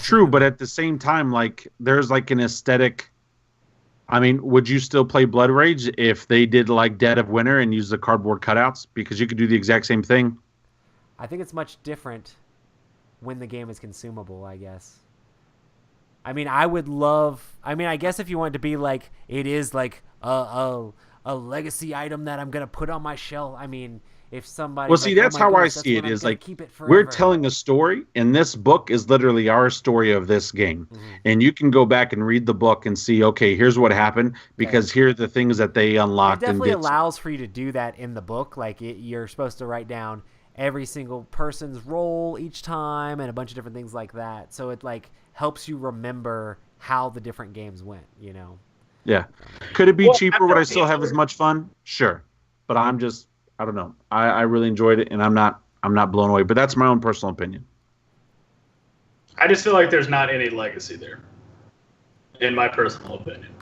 True, but at the same time, like, there's like an aesthetic. I mean, would you still play Blood Rage if they did like Dead of Winter and use the cardboard cutouts? Because you could do the exact same thing. I think it's much different when the game is consumable, I guess. I mean, I guess if you want it to be like, it is like a legacy item that I'm going to put on my shelf. I mean, if somebody... Well, see, that's how I see it, is like, we're telling a story, and this book is literally our story of this game. And you can go back and read the book and see, okay, here's what happened, because here are the things that they unlocked. It definitely allows for you to do that in the book. Like, you're supposed to write down every single person's role each time and a bunch of different things like that. So it, like, helps you remember how the different games went, you know? Yeah. Could it be cheaper? Would I still have as much fun? Sure. But I don't know. I really enjoyed it, and I'm not blown away. But that's my own personal opinion. I just feel like there's not any legacy there, in my personal opinion.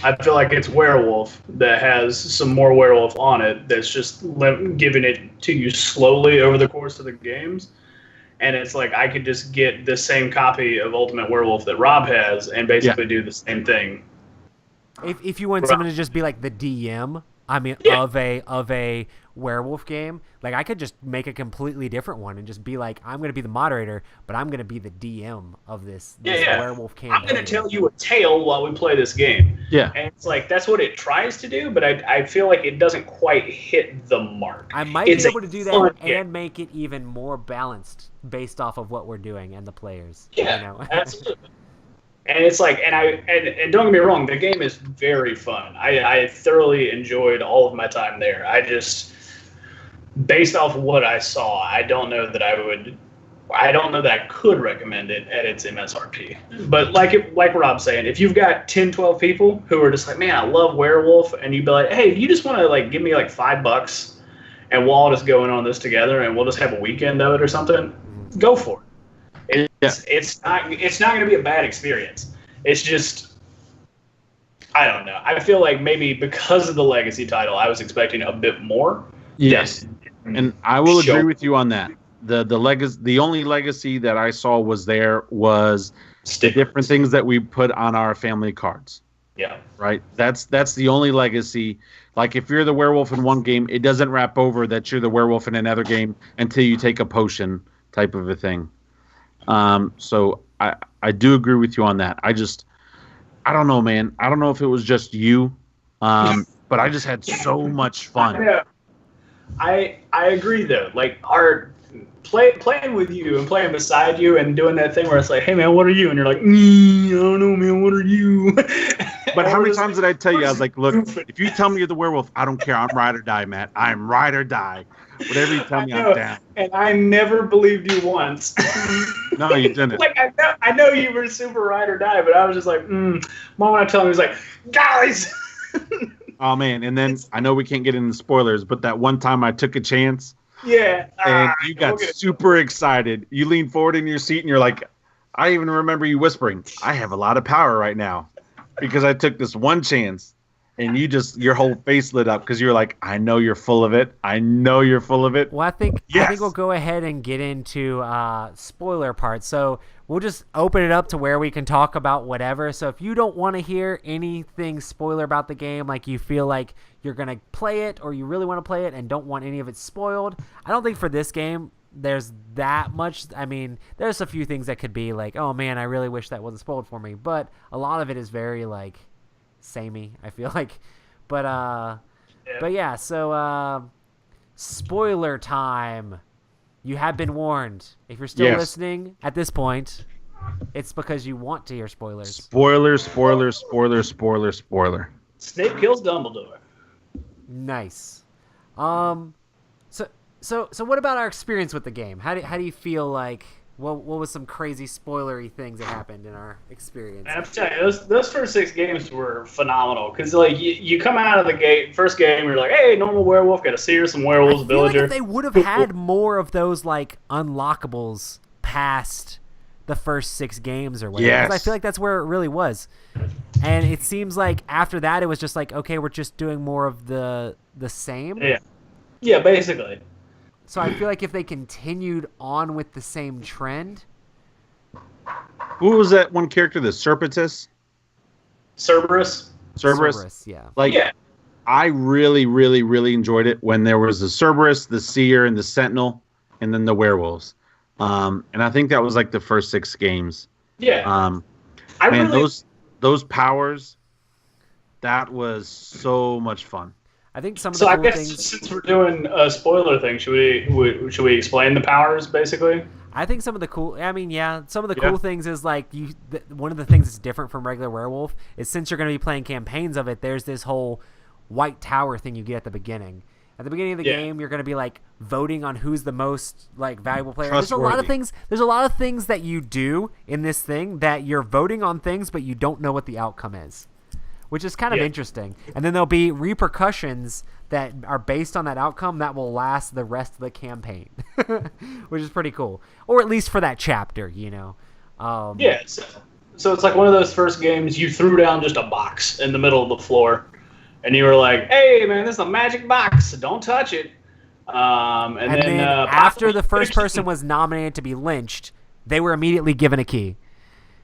I feel like it's Werewolf that has some more Werewolf on it that's just giving it to you slowly over the course of the games. And it's like I could just get the same copy of Ultimate Werewolf that Rob has and basically do the same thing. If you want someone to just be like the DM, I mean, of a werewolf game, like I could just make a completely different one and just be like, I'm going to be the moderator, but I'm going to be the DM of this werewolf campaign. I'm going to tell you a tale while we play this game. Yeah. And it's like, that's what it tries to do, but I feel like it doesn't quite hit the mark. I might be able to do that and make it even more balanced based off of what we're doing and the players. Yeah, you know? Absolutely. And it's like, and don't get me wrong, the game is very fun. I thoroughly enjoyed all of my time there. I just, based off of what I saw, I don't know that I could recommend it at its MSRP. But like Rob's saying, if you've got 10, 12 people who are just like, man, I love Werewolf, and you'd be like, hey, do you just want to like give me like $5 and we'll all just go in on this together and we'll just have a weekend of it or something, go for it. It's not going to be a bad experience. It's just, I don't know. I feel like maybe because of the Legacy title, I was expecting a bit more. Yes, and I will agree with you on that. The only legacy that I saw was the different things that we put on our family cards. Yeah. Right. That's the only legacy. Like if you're the werewolf in one game, it doesn't wrap over that you're the werewolf in another game until you take a potion type of a thing. So I do agree with you on that. I don't know, man. I don't know if it was just you, but I just had so much fun. Yeah. I agree though. Like playing with you and playing beside you and doing that thing where it's like, hey man, what are you? And you're like, I don't know, man, what are you? But how many times did I tell you? I was like, look, if you tell me you're the werewolf, I don't care. I'm ride or die, Matt. I'm ride or die. Whatever you tell me, I'm down. And I never believed you once. No, you didn't. Like I know you were super ride or die, but I was just like, Mom, when I tell him, he was like, guys. Oh man, and then I know we can't get into spoilers, but that one time I took a chance. Yeah. And you got super excited. You leaned forward in your seat and you're like, I even remember you whispering, I have a lot of power right now. Because I took this one chance, and your whole face lit up because you were like, I know you're full of it. I know you're full of it. Well, I think we'll go ahead and get into spoiler part. So we'll just open it up to where we can talk about whatever. So if you don't want to hear anything spoiler about the game, like you feel like you're going to play it or you really want to play it and don't want any of it spoiled, I don't think for this game there's that much. I mean, there's a few things that could be like, oh man, I really wish that wasn't spoiled for me, but a lot of it is very like samey, I feel like. But yeah, so spoiler time. You have been warned. If you're still listening at this point, it's because you want to hear spoilers. Spoiler. Snape kills Dumbledore. Nice. So what about our experience with the game? How do you feel like what was some crazy spoilery things that happened in our experience? I have to tell you, those first 6 games were phenomenal because like you come out of the first game, you're like, hey, normal werewolf, got to see her, some werewolves, villager. Like if they would have had more of those like unlockables past the first 6 games or whatever. Yes. I feel like that's where it really was. And it seems like after that it was just like, okay, we're just doing more of the same. Yeah, basically. So I feel like if they continued on with the same trend. Who was that one character? The Serpentis? Cerberus, yeah. Like, I really, really, really enjoyed it when there was the Cerberus, the Seer, and the Sentinel, and then the werewolves. And I think that was like the first 6 games. Yeah. Those powers, that was so much fun. I think some of the cool things. Since we're doing a spoiler thing, should we explain the powers basically? I think some of the cool. I mean, yeah, some of the cool things is like one of the things that's different from regular werewolf is since you're going to be playing campaigns of it, there's this whole white tower thing you get at the beginning. At the beginning of the game, you're going to be like voting on who's the most like valuable player. There's a lot of things. There's a lot of things that you do in this thing that you're voting on things, but you don't know what the outcome is, which is kind of interesting. And then there'll be repercussions that are based on that outcome that will last the rest of the campaign, which is pretty cool. Or at least for that chapter, you know. Yeah, so it's like one of those first games you threw down just a box in the middle of the floor, and you were like, "Hey, man, this is a magic box. Don't touch it." And then after the first person was nominated to be lynched, they were immediately given a key.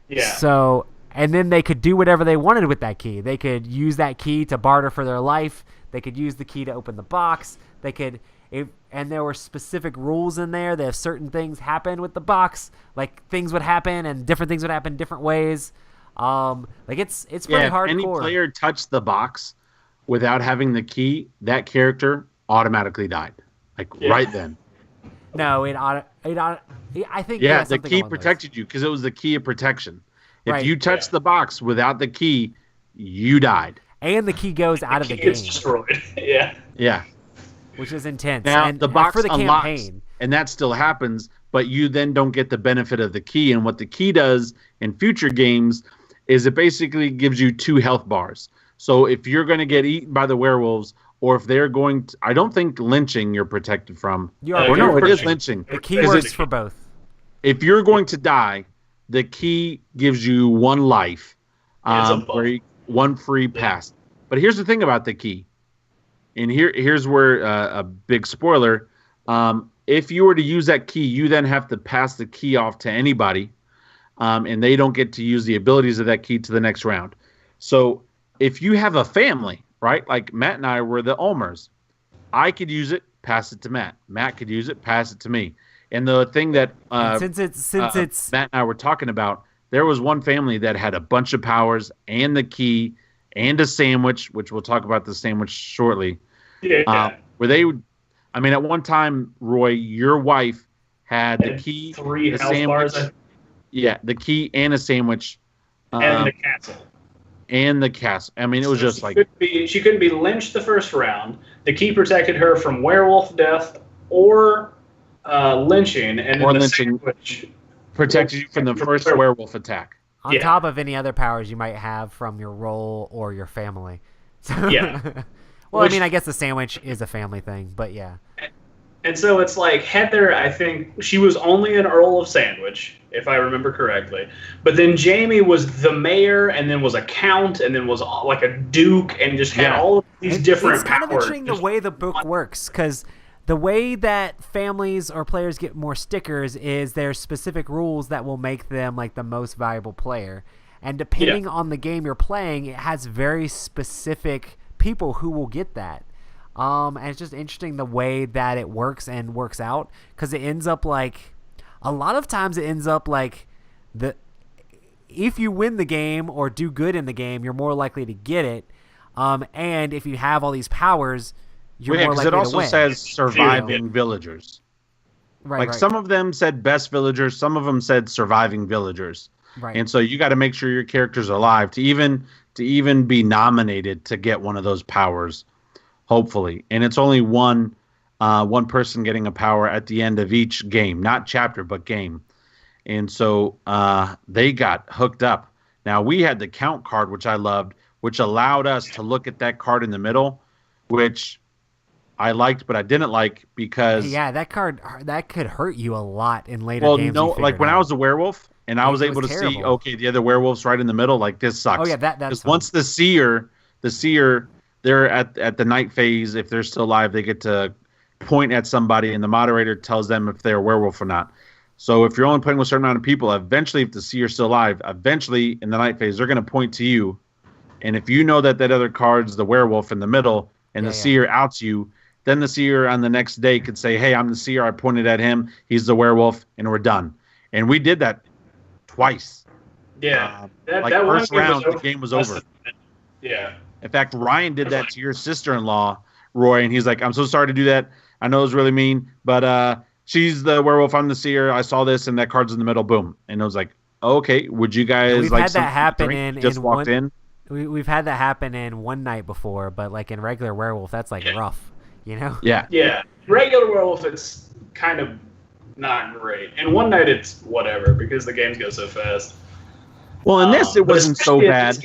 Yeah. So, and then they could do whatever they wanted with that key. They could use that key to barter for their life. They could use the key to open the box. They could, and there were specific rules in there that if certain things happened with the box, like things would happen and different things would happen different ways. Like it's pretty hardcore. If any player touched the box without having the key, that character automatically died. Like right then. No, I think the key protected you because it was the key of protection. If you touched the box without the key, you died. And the key goes out of the game. It's destroyed. Yeah. Which is intense. Now and the box for the unlocks, campaign, and that still happens, but you then don't get the benefit of the key. And what the key does in future games is it basically gives you 2 health bars. So if you're going to get eaten by the werewolves, or if they're going to, I don't think lynching you're protected from. It is lynching. The key works for both. If you're going to die, the key gives you 1 life, one free pass. But here's the thing about the key, and here's where a big spoiler. If you were to use that key, you then have to pass the key off to anybody, and they don't get to use the abilities of that key to the next round. So if you have a family, right, like Matt and I were the Ulmers, I could use it, pass it to Matt. Matt could use it, pass it to me. And the thing that since it's Matt and I were talking about, there was one family that had a bunch of powers and the key and a sandwich, which we'll talk about the sandwich shortly. Yeah. Where they would, I mean, at one time, Roy, your wife had the key, 3 the health sandwich, bars. Yeah, the key and a sandwich. And the castle. And the castle. I mean, it was just like... She couldn't be lynched the first round. The key protected her from werewolf death or lynching. And or then the lynching sandwich protected you from the first werewolf attack. On top of any other powers you might have from your role or your family. Yeah. Well, I mean, I guess the sandwich is a family thing, but yeah. And so it's like Heather, I think she was only an Earl of Sandwich, if I remember correctly. But then Jamie was the mayor, and then was a count, and then was like a duke, and just had all of these different powers. It's kind of interesting the way the book works, because the way that families or players get more stickers is there's specific rules that will make them like the most valuable player. And depending on the game you're playing, it has very specific people who will get that. And it's just interesting the way that it works and works out, because it ends up like a lot of times it ends up like if you win the game or do good in the game, you're more likely to get it. And if you have all these powers, you're more likely to win. Because it also says surviving villagers. Right. Some of them said best villagers, some of them said surviving villagers. Right. And so you got to make sure your character's alive to even be nominated to get one of those powers. Hopefully. And it's only one person getting a power at the end of each game, not chapter, but game. And so they got hooked up. Now, we had the count card, which I loved, which allowed us to look at that card in the middle, which I liked, but I didn't like because... Yeah, that card, that could hurt you a lot in later games. Well, no, like when I was a werewolf and I was able to see, okay, the other werewolf's right in the middle, like this sucks. Oh, yeah, that's... Because once the seer... They're at the night phase. If they're still alive, they get to point at somebody, and the moderator tells them if they're a werewolf or not. So if you're only playing with a certain amount of people, eventually, if the seer's still alive, eventually in the night phase, they're going to point to you. And if you know that other card's the werewolf in the middle, and the seer outs you, then the seer on the next day could say, "Hey, I'm the seer. I pointed at him. He's the werewolf," and we're done. And we did that twice. Yeah, that first round, the game was over. Yeah. In fact, Ryan did that to your sister-in-law, Roy, and he's like, "I'm so sorry to do that. I know it's really mean, but she's the werewolf. I'm the seer. I saw this, and that card's in the middle. Boom." And I was like, "Okay, would you guys we've like had that happen walked in?" We've had that happen in one night before, but like in regular werewolf, that's like rough, you know? Yeah. Yeah. Regular werewolf, it's kind of not great. And one night, it's whatever because the games go so fast. Well, in this, it wasn't so bad.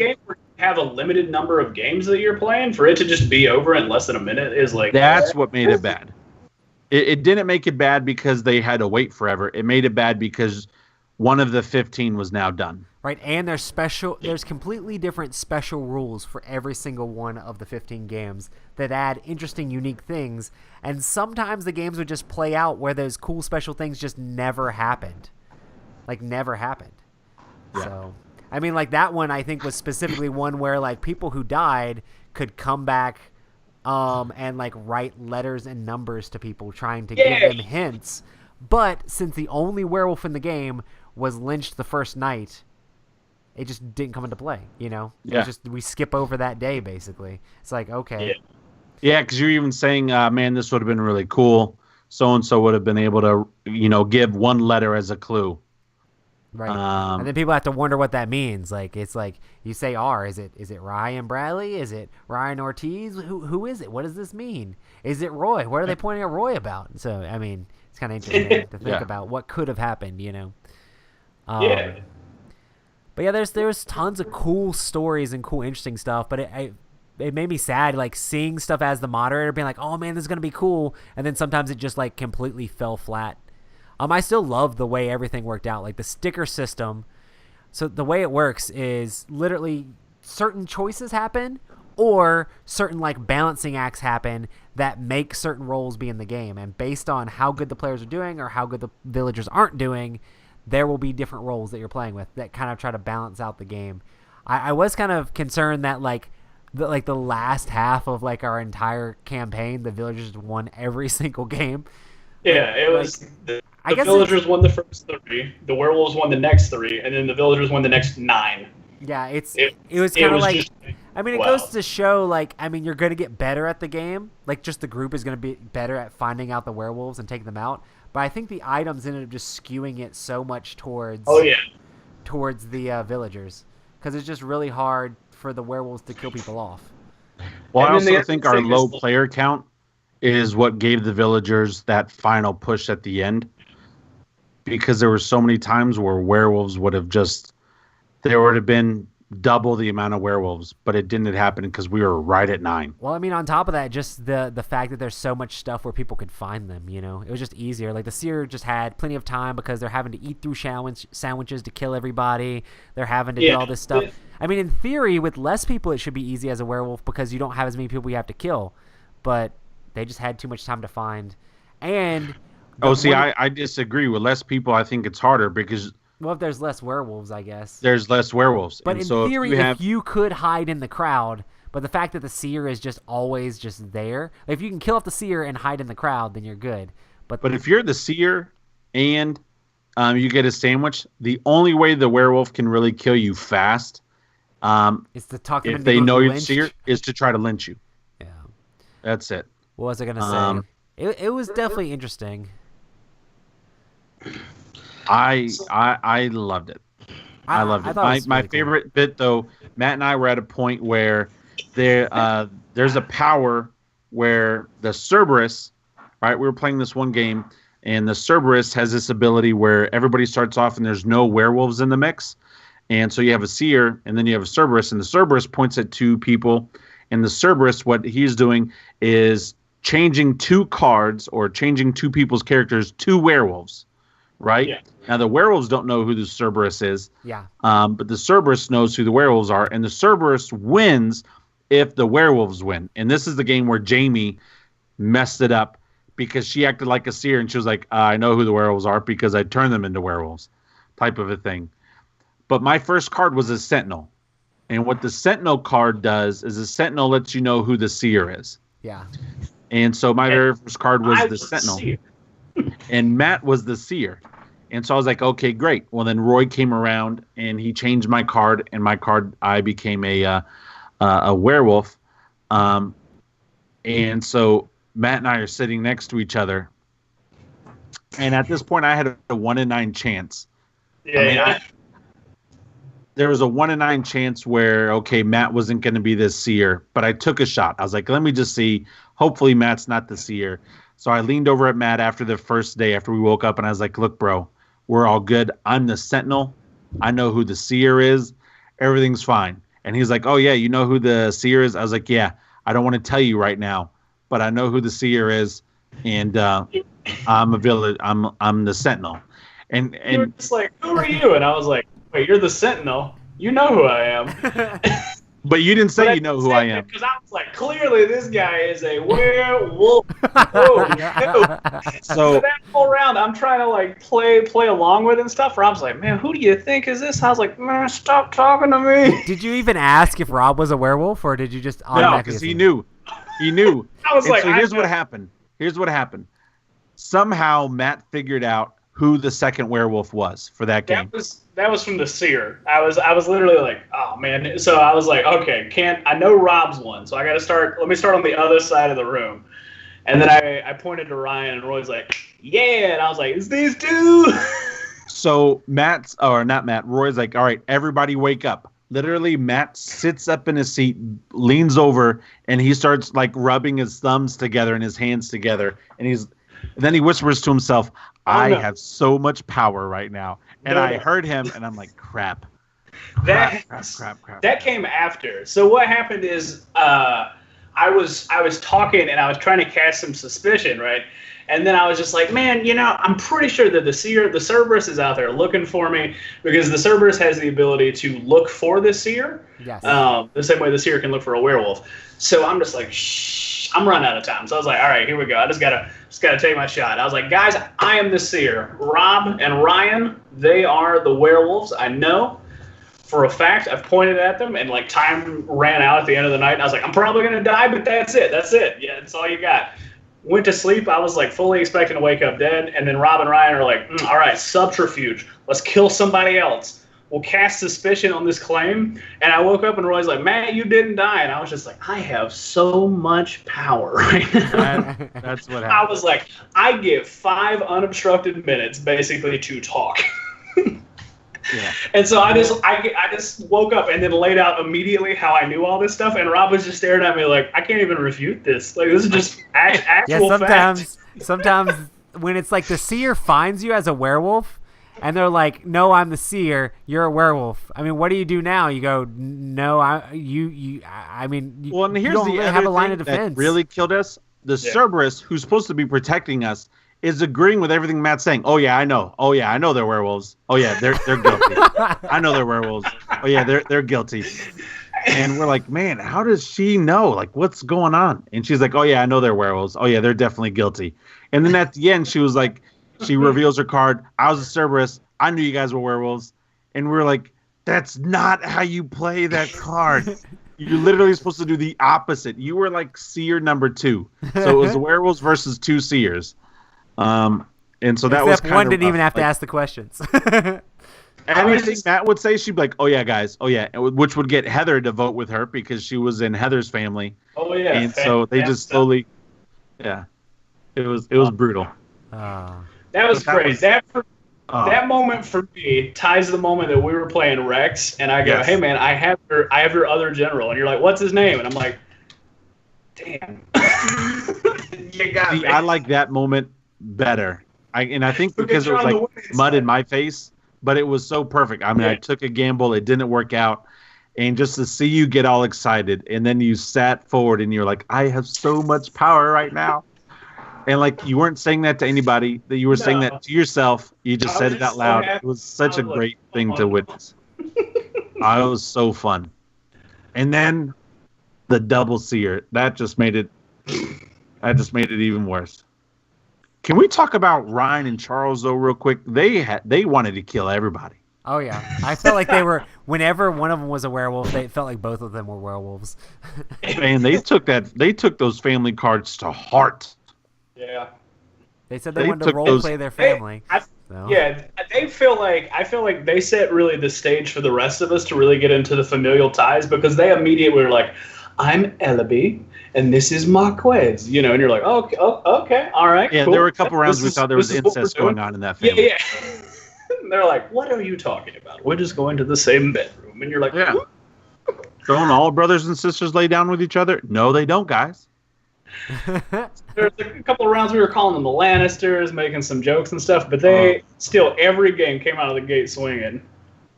have a limited number of games that you're playing, for it to just be over in less than a minute is like That's what made it bad. It didn't make it bad because they had to wait forever. It made it bad because one of the 15 was now done. Right, and there's completely different special rules for every single one of the 15 games that add interesting, unique things. And sometimes the games would just play out where those cool special things just never happened. Like, never happened. Yeah. So, I mean, like, that one I think was specifically one where, like, people who died could come back and, like, write letters and numbers to people trying to give them hints. But since the only werewolf in the game was lynched the first night, it just didn't come into play, you know? It was just, we skip over that day, basically. It's like, okay. Yeah, because you're even saying, man, this would have been really cool. So-and-so would have been able to, you know, give one letter as a clue. Right. And then people have to wonder what that means. Like, it's like, you say R. Is it Ryan Bradley? Is it Ryan Ortiz? Who is it? What does this mean? Is it Roy? What are they pointing at Roy about? So, I mean, it's kind of interesting to think about what could have happened, you know? But yeah, there's tons of cool stories and cool, interesting stuff. But it made me sad, like, seeing stuff as the moderator, being like, oh man, this is gonna be cool, and then sometimes it just like completely fell flat. I still love the way everything worked out, like the sticker system. So the way it works is literally certain choices happen, or certain like balancing acts happen that make certain roles be in the game, and based on how good the players are doing or how good the villagers aren't doing, there will be different roles that you're playing with that kind of try to balance out the game. I was kind of concerned that like the last half of like our entire campaign, the villagers won every single game. Yeah, it was the villagers won the first 3, the werewolves won the next 3, and then the villagers won the next 9. Yeah, it was kind of like, just, I mean, it goes to show, like, I mean, you're going to get better at the game. Like, just the group is going to be better at finding out the werewolves and taking them out. But I think the items ended up just skewing it so much towards the villagers, because it's just really hard for the werewolves to kill people off. Well, I also think our low player count is what gave the villagers that final push at the end, because there were so many times where werewolves would have there would have been double the amount of werewolves, but it didn't happen because we were right at 9. Well, I mean, on top of that, just the fact that there's so much stuff where people could find them, you know, it was just easier. Like the seer just had plenty of time because they're having to eat through sandwiches to kill everybody. They're having to do all this stuff. I mean, in theory, with less people, it should be easy as a werewolf because you don't have as many people you have to kill, but they just had too much time to find. And I disagree. With less people, I think it's harder because, well, if there's less werewolves, I guess. There's less werewolves. But in theory, if you could hide in the crowd, but the fact that the seer is just always just there, if you can kill off the seer and hide in the crowd, then you're good. But if you're the seer and you get a sandwich, the only way the werewolf can really kill you fast is to talk them if into they know you're the lynched. seer, is to try to lynch you. Yeah. That's it. What was I going to say? It was definitely interesting. I loved it. I loved it. My favorite bit, though, Matt and I were at a point where there's a power where the Cerberus, right? We were playing this one game, and the Cerberus has this ability where everybody starts off and there's no werewolves in the mix. And so you have a seer, and then you have a Cerberus, and the Cerberus points at 2 people. And the Cerberus, what he's doing is changing 2 cards or changing 2 people's characters to werewolves, right? Yeah. Now, the werewolves don't know who the Cerberus is. Yeah. But the Cerberus knows who the werewolves are, and the Cerberus wins if the werewolves win. And this is the game where Jamie messed it up because she acted like a seer, and she was like, I know who the werewolves are because I turned them into werewolves, type of a thing. But my first card was a Sentinel. And what the Sentinel card does is a Sentinel lets you know who the seer is. Yeah. And so my very first card was the Sentinel. And Matt was the seer. And so I was like, okay, great. Well, then Roy came around and he changed my card, and my card, I became a werewolf. And so Matt and I are sitting next to each other. And at this point, I had a 1 in 9 chance. Yeah. There was a 1 in 9 chance where, okay, Matt wasn't going to be this seer, but I took a shot. I was like, let me just see. Hopefully Matt's not the seer. So I leaned over at Matt after the first day, after we woke up, and I was like, look, bro, we're all good. I'm the Sentinel. I know who the seer is. Everything's fine. And he's like, "Oh yeah, you know who the seer is?" I was like, "Yeah, I don't want to tell you right now, but I know who the seer is, and I'm a village. I'm the sentinel." And You were just like, "Who are you?" And I was like, "Wait, you're the Sentinel. You know who I am." but you didn't say you know who I am. Because I was like, clearly this guy is a werewolf. Oh, no. So that whole round, I'm trying to like play along with it and stuff. Rob's like, "Man, who do you think is this?" I was like, "Man, stop talking to me." Did you even ask if Rob was a werewolf, or did you just No, automatically? because he knew. He knew. I was like, so here's what happened. Here's what happened. Somehow Matt figured out who the second werewolf was for that game. That was from the seer. I was literally like, oh man. So I was like, okay, I know Rob's one, so I got to start. Let me start on the other side of the room. And then I pointed to Ryan, and Roy's like, yeah, and I was like, it's these two. So Roy's like, all right, everybody wake up. Literally, Matt sits up in his seat, leans over, and he starts like rubbing his thumbs together and his hands together, and then he whispers to himself, I have so much power right now. And I heard him, and I'm like, crap. That came after. So what happened is I was talking, and I was trying to cast some suspicion, right? And then I was just like, man, I'm pretty sure that the Cerberus is out there looking for me, because the Cerberus has the ability to look for the seer. Yes. The same way the seer can look for a werewolf. So I'm just like, shh, I'm running out of time. So I was like, all right, here we go. I just gotta take my shot. I was like, guys, I am the seer. Rob and Ryan, they are the werewolves. I know for a fact. I've pointed at them, and like time ran out at the end of the night. And I was like, I'm probably gonna die, but that's it. Yeah, that's all you got. Went to sleep. I was like fully expecting to wake up dead. And then Rob and Ryan are like, all right, subterfuge. Let's kill somebody else. We'll cast suspicion on this claim. And I woke up and Roy's like, Matt, you didn't die. And I was just like, I have so much power right now. That's what happened. I was like, I get 5 unobstructed minutes basically to talk. Yeah. And so I just woke up and then laid out immediately how I knew all this stuff, and Rob was just staring at me like, I can't even refute this. Like, this is just actual fact. Sometimes when it's like the seer finds you as a werewolf, and they're like, "No, I'm the seer. You're a werewolf." I mean, what do you do now? You go, "No, Well, and here's you don't the really other have a line thing of defense." that really killed us. The Cerberus, who's supposed to be protecting us, is agreeing with everything Matt's saying. Oh yeah, I know. Oh yeah, I know they're werewolves. Oh yeah, they're guilty. I know they're werewolves. Oh yeah, they're guilty. And we're like, man, how does she know? Like, what's going on? And she's like, oh yeah, I know they're werewolves. Oh yeah, they're definitely guilty. And then at the end, she was like, she reveals her card. I was a Cerberus. I knew you guys were werewolves. And we're like, that's not how you play that card. You're literally supposed to do the opposite. You were like seer number 2. So it was werewolves versus 2 seers. And so that was kind one of didn't even have to like, ask the questions. Everything Matt would say, she'd be like, oh yeah, guys. Oh yeah. Which would get Heather to vote with her because she was in Heather's family. Oh yeah. And so they just slowly, yeah. It was brutal. That was great. That moment for me ties the moment that we were playing Rex, and I go, Yes. hey man, I have your other general, and you're like, what's his name? And I'm like, damn. You got me. I like that moment better. I think because it was like mud in my face, but it was so perfect. I mean, I took a gamble, it didn't work out, and just to see you get all excited, and then you sat forward and you're like, I have so much power right now. And like you weren't saying that to anybody, that you were saying that to yourself. You just said it out loud. It was such a great thing to witness. It was so fun. And then the double seer, that just made it even worse. Can we talk about Ryan and Charles though real quick? They wanted to kill everybody. Oh yeah, I felt like they were. Whenever one of them was a werewolf, they felt like both of them were werewolves. And they took those family cards to heart. Yeah. They said they wanted to role play their family. Yeah, I feel like they set really the stage for the rest of us to really get into the familial ties, because they immediately were like, I'm Ellaby, and this is Marquez, and you're like, okay, all right. Yeah, cool. There were a couple rounds we thought there was incest going on in that family. Yeah. They're like, what are you talking about? We're just going to the same bedroom, and you're like, yeah. Don't all brothers and sisters lay down with each other? No, they don't, guys. There's a couple of rounds we were calling them the Lannisters, making some jokes and stuff, but they still, every game came out of the gate swinging.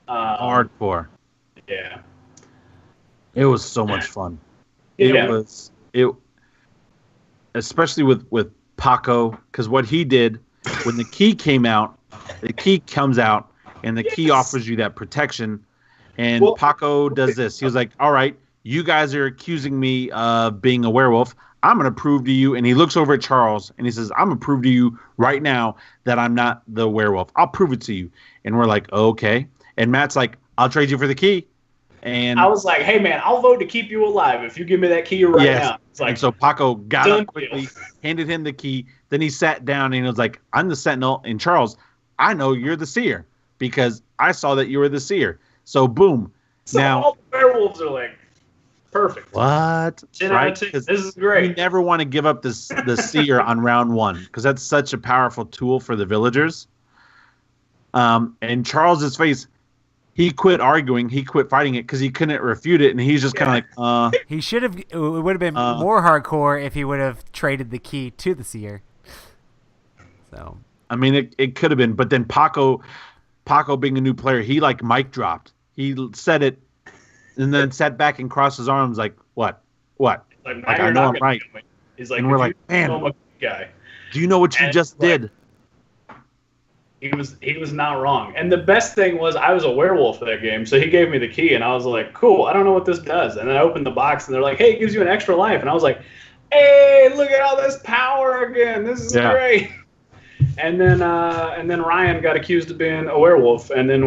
Hardcore. Yeah. It was so much fun. Yeah. It especially with Paco, because what he did when the key came out, the key comes out and the key offers you that protection. And Well, Paco does this. He was like, "All right, you guys are accusing me of being a werewolf. I'm going to prove to you." And he looks over at Charles and he says, "I'm going to prove to you right now that I'm not the werewolf. I'll prove it to you." And we're like, "Okay." And Matt's like, "I'll trade you for the key." And I was like, "Hey man, I'll vote to keep you alive if you give me that key right yes. now." It's like, and so Paco got done up quickly, handed him the key. Then he sat down and he was like, "I'm the Sentinel." And Charles, "I know you're the Seer because I saw that you were the Seer." So boom. so Now all the werewolves are like, perfect. what? 10 out Right? of 10. 'Cause This is you great. never want to give up the Seer on round one because that's such a powerful tool for the villagers. And Charles's face, he quit arguing, he quit fighting it because he couldn't refute it, and he's just kind of like, He should have. It would have been more hardcore if he would have traded the key to the seer. So I mean, it could have been, but then Paco being a new player, he like mic dropped. He said it, and then sat back and crossed his arms like, "What? What?" Like, now Like, I you're know not I'm gonna right. kill me. He's like, And we're "If like, you man. know I'm a good guy." Do you know what you And just it's like- did? He was not wrong. And the best thing was I was a werewolf that game, so he gave me the key, and I was like, cool, I don't know what this does. And then I opened the box, and they're like, hey, it gives you an extra life. And I was like, hey, look at all this power again. This is great. And then Ryan got accused of being a werewolf, and then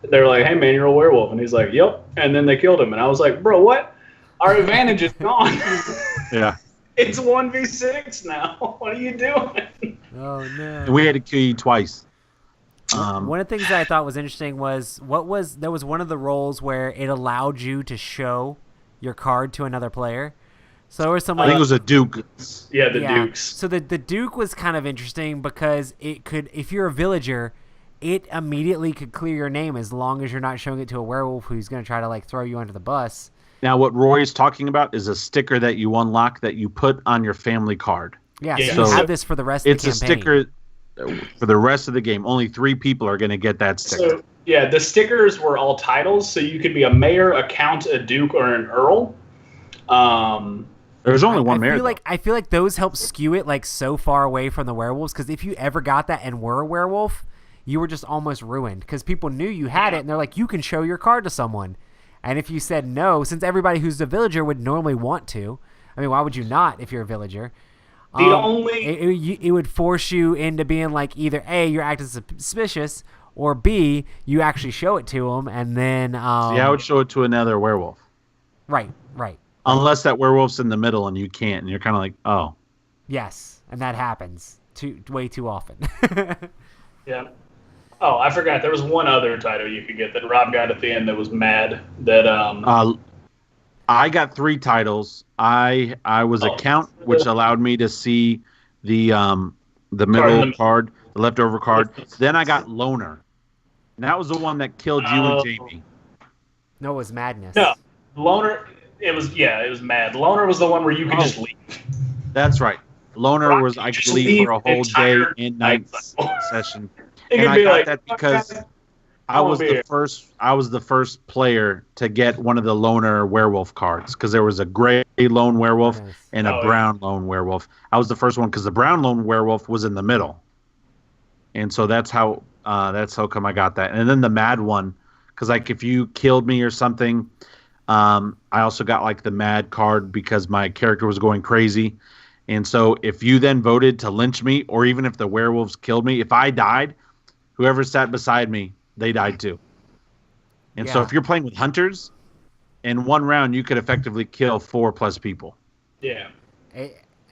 they're like, hey, man, you're a werewolf. And he's like, yep. And then they killed him. And I was like, bro, what? Our advantage is gone. Yeah. It's 1v6 now. What are you doing? oh no. And we had to kill you twice. One of the things that I thought was interesting was there was one of the roles where it allowed you to show your card to another player. So there was some I think it was a Duke. Yeah, the Dukes. So the Duke was kind of interesting because it could, if you're a villager, it immediately could clear your name as long as you're not showing it to a werewolf who's going to try to like throw you under the bus. Now, what Roy is talking about is a sticker that you unlock that you put on your family card. Yeah, Yeah. so you So have this for the rest of It's the a campaign. sticker for the rest of the game. Only 3 people are going to get that sticker. So, yeah, the stickers were all titles, so you could be a mayor, a count, a duke, or an earl. There's only one mayor. I feel like those help skew it like so far away from the werewolves, because if you ever got that and were a werewolf, you were just almost ruined because people knew you had it and they're like, you can show your card to someone. And if you said no, since everybody who's a villager would normally want to, I mean, why would you not if you're a villager? It would force you into being like either A, you're acting suspicious, or B, you actually show it to them, and then I would show it to another werewolf. Right. Unless that werewolf's in the middle and you can't, and you're kind of like, oh. Yes, and that happens way too often. Yeah. Oh, I forgot. There was one other title you could get that Rob got at the end that was mad. That I got 3 titles. I was a count, which allowed me to see the middle card, the leftover card. Then I got loner. And that was the one that killed you and Jamie. No, it was madness. No, loner. It was mad. Loner was the one where you could just leave. That's right. Loner was I could leave for a whole day and night session. And I got that because I was the first player to get one of the loner werewolf cards, because there was a gray lone werewolf and a brown lone werewolf. I was the first one because the brown lone werewolf was in the middle, and so that's how come I got that. And then the mad one, because like if you killed me or something, I also got like the mad card because my character was going crazy. And so if you then voted to lynch me, or even if the werewolves killed me, if I died, whoever sat beside me, they died too. And so if you're playing with hunters, in one round you could effectively kill 4+ people. Yeah.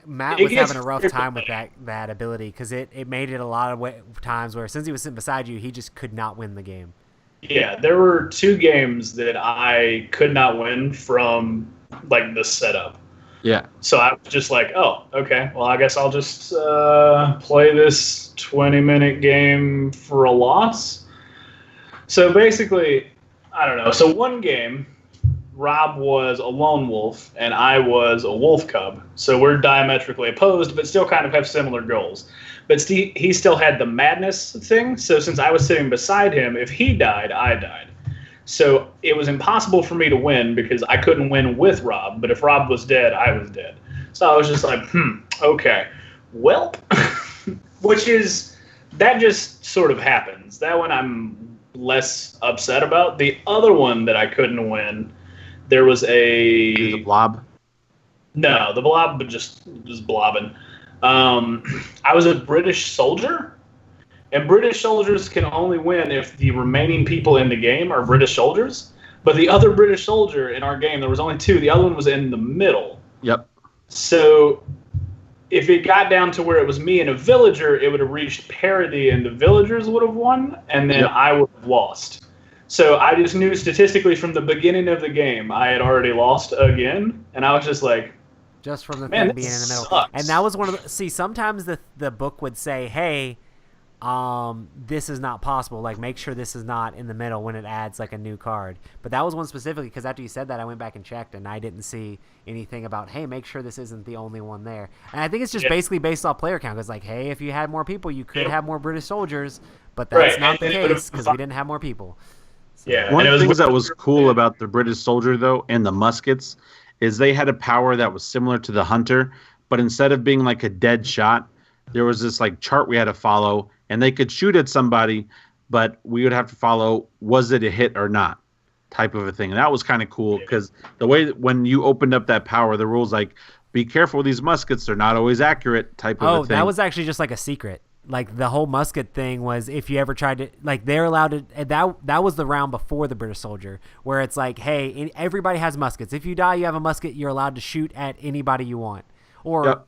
Matt was having a rough time with that ability, because it made it a lot of times where, since he was sitting beside you, he just could not win the game. Yeah, there were 2 games that I could not win from like the setup. Yeah. So I was just like, oh, okay, well, I guess I'll just play this 20-minute game for a loss. So basically, I don't know. So one game, Rob was a lone wolf and I was a wolf cub. So we're diametrically opposed, but still kind of have similar goals. But he still had the madness thing. So since I was sitting beside him, if he died, I died. So it was impossible for me to win because I couldn't win with Rob. But if Rob was dead, I was dead. So I was just like, okay, well, that just sort of happens. That one I'm less upset about. The other one that I couldn't win, there was The blob. No, the blob just blobbing. I was a British soldier, and British soldiers can only win if the remaining people in the game are British soldiers. But the other British soldier in our game, there was only two. The other one was in the middle. Yep. So if it got down to where it was me and a villager, it would have reached parity, and the villagers would have won, and then I would have lost. So I just knew statistically from the beginning of the game, I had already lost again, and I was just like, just from the man, thing being in the middle. sucks. And that was one of the. See, sometimes the book would say, hey, this is not possible. Like, make sure this is not in the middle when it adds like a new card. But that was one specifically because after you said that, I went back and checked, and I didn't see anything about, hey, make sure this isn't the only one there. And I think it's just basically based off player count. It's like, hey, if you had more people, you could have more British soldiers, but that's not the case because we didn't have more people. So, One of the things that was cool about the British soldier, though, and the muskets, is they had a power that was similar to the hunter, but instead of being like a dead shot, there was this like chart we had to follow, and they could shoot at somebody, but we would have to follow, was it a hit or not, type of a thing. And that was kind of cool because the way that when you opened up that power, the rules like, be careful with these muskets, they're not always accurate, type of a thing. That was actually just like a secret. Like the whole musket thing was if you ever tried to, like they're allowed to, that was the round before the British soldier where it's like, hey, everybody has muskets. If you die, you have a musket, you're allowed to shoot at anybody you want. Or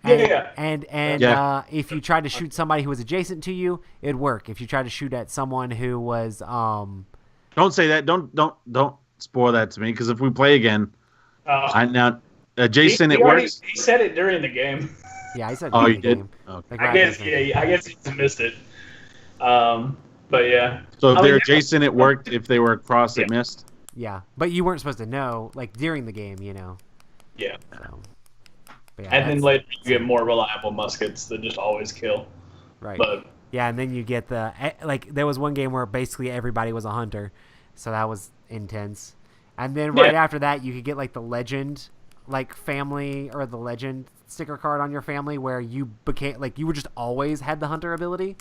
And if you tried to shoot somebody who was adjacent to you, it'd work. If you tried to shoot at someone who was Don't say that. Don't spoil that to me because if we play again, I now adjacent it works. He said it during the game. Yeah, I said. Oh, you did. Game. Okay. Like, I guess he missed it. But yeah. So if they're adjacent, it worked. If they were across, it missed. Yeah, but you weren't supposed to know, like during the game, you know. Yeah. So, yeah, and then later you get more reliable muskets that just always kill. Right. But yeah, and then you get the like. There was one game where basically everybody was a hunter, so that was intense. And then right after that, you could get like the legend, like family or the legend sticker card on your family, where you became like you were just always had the hunter ability.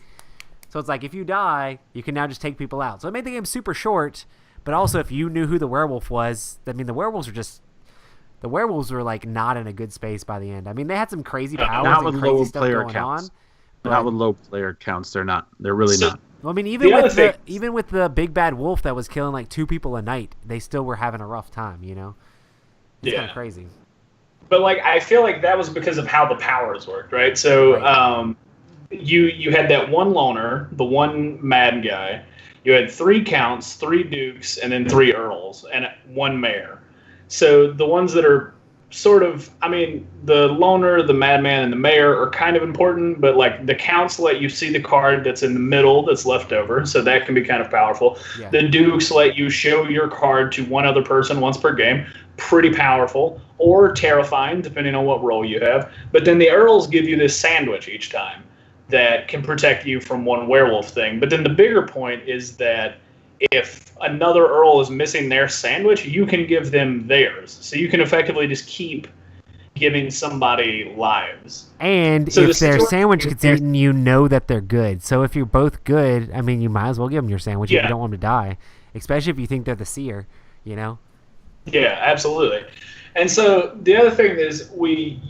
So it's like if you die, you can now just take people out. So it made the game super short, but also if you knew who the werewolf was, I mean the werewolves were like not in a good space by the end. I mean they had some crazy powers and crazy stuff going on. But not with low player counts. They're not. They're really not. Well, I mean even with the big bad wolf that was killing like 2 people a night, they still were having a rough time. You know, it's kind of crazy. But like I feel like that was because of how the powers worked, right? So you had that one loner, the one mad guy. You had 3 counts, 3 dukes, and then 3 earls, and 1 mayor. So the ones that are sort of, I mean, the loner, the madman, and the mayor are kind of important, but like the counts let you see the card that's in the middle that's left over, so that can be kind of powerful. Yeah. The dukes let you show your card to one other person once per game, pretty powerful, or terrifying, depending on what role you have. But then the earls give you this sandwich each time that can protect you from one werewolf thing. But then the bigger point is that if another earl is missing their sandwich, you can give them theirs. So you can effectively just keep giving somebody lives. And so if their sandwich gets eaten, you know that they're good. So if you're both good, I mean, you might as well give them your sandwich if you don't want them to die. Especially if you think they're the seer, you know? Yeah, absolutely. And so the other thing is we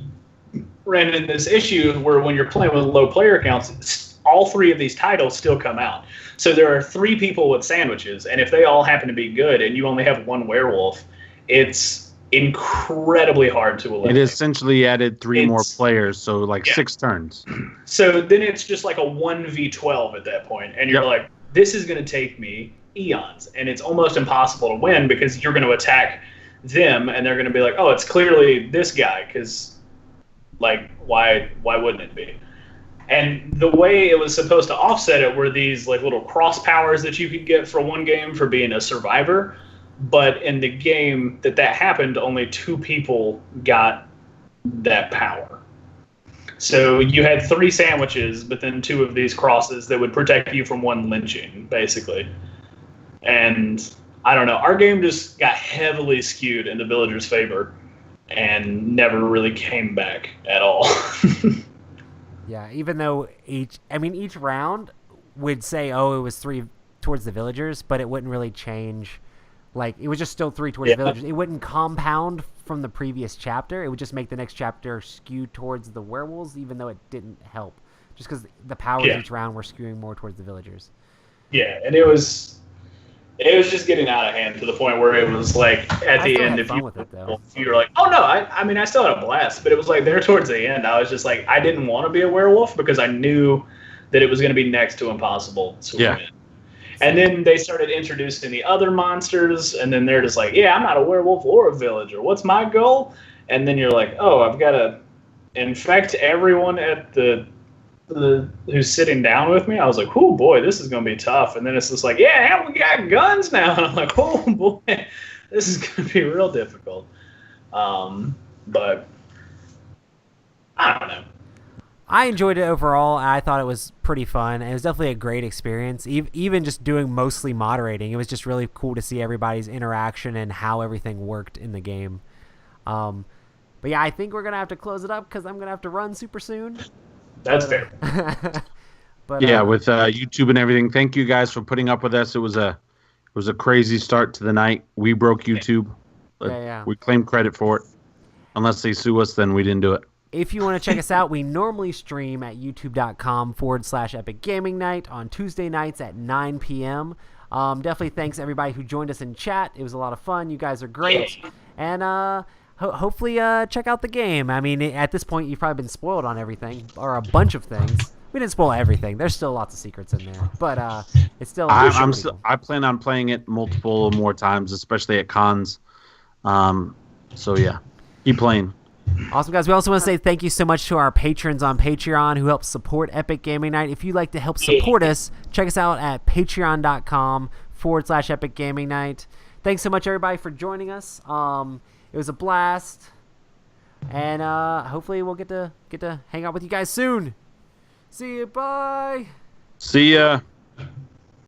ran into this issue where when you're playing with low player counts, all 3 of these titles still come out. So there are 3 people with sandwiches, and if they all happen to be good and you only have 1 werewolf, it's incredibly hard to eliminate. It essentially added 3 more players, so like 6 turns. So then it's just like a 1v12 at that point, and you're like, this is going to take me eons, and it's almost impossible to win because you're going to attack them, and they're going to be like, oh, it's clearly this guy, because like, why wouldn't it be? And the way it was supposed to offset it were these like little cross powers that you could get for one game for being a survivor. But in the game that happened, only 2 people got that power. So you had 3 sandwiches, but then 2 of these crosses that would protect you from 1 lynching, basically. And I don't know, our game just got heavily skewed in the villagers' favor and never really came back at all. Yeah, even though each round would say, oh, it was 3 towards the villagers, but it wouldn't really change. Like, it was just still 3 towards the villagers. It wouldn't compound from the previous chapter. It would just make the next chapter skew towards the werewolves, even though it didn't help. Just because the powers each round were skewing more towards the villagers. Yeah, and it was just getting out of hand to the point where it was like at the end, if you were like, oh no, I mean I still had a blast, but it was like there towards the end, I was just like, I didn't want to be a werewolf because I knew that it was going to be next to impossible to win. And then they started introducing the other monsters, and then they're just like, yeah, I'm not a werewolf or a villager. What's my goal? And then you're like, oh, I've got to infect everyone at the who's sitting down with me. I was like, oh boy, this is going to be tough. And then it's just like, yeah, we got guns now. And I'm like, oh boy, this is going to be real difficult. But I don't know. I enjoyed it overall. I thought it was pretty fun. It was definitely a great experience. Even just doing mostly moderating, it was just really cool to see everybody's interaction and how everything worked in the game. But yeah, I think we're going to have to close it up because I'm going to have to run super soon. That's fair. But yeah, with YouTube and everything, thank you guys for putting up with us. It was a crazy start to the night. We broke YouTube. Yeah. We claim credit for it. Unless they sue us, then we didn't do it. If you want to check us out, we normally stream at youtube.com/Epic Gaming Night on Tuesday nights at 9 p.m. Definitely thanks everybody who joined us in chat. It was a lot of fun. You guys are great. And hopefully check out the game. I mean, at this point, you've probably been spoiled on everything, or a bunch of things. We didn't spoil everything. There's still lots of secrets in there. But it's still... I plan on playing it multiple more times, especially at cons. So, yeah. Keep playing. Awesome, guys. We also want to say thank you so much to our patrons on Patreon who help support Epic Gaming Night. If you'd like to help support us, check us out at patreon.com/Epic Gaming Night. Thanks so much, everybody, for joining us. It was a blast. And hopefully we'll get to hang out with you guys soon. See you. Bye. See ya.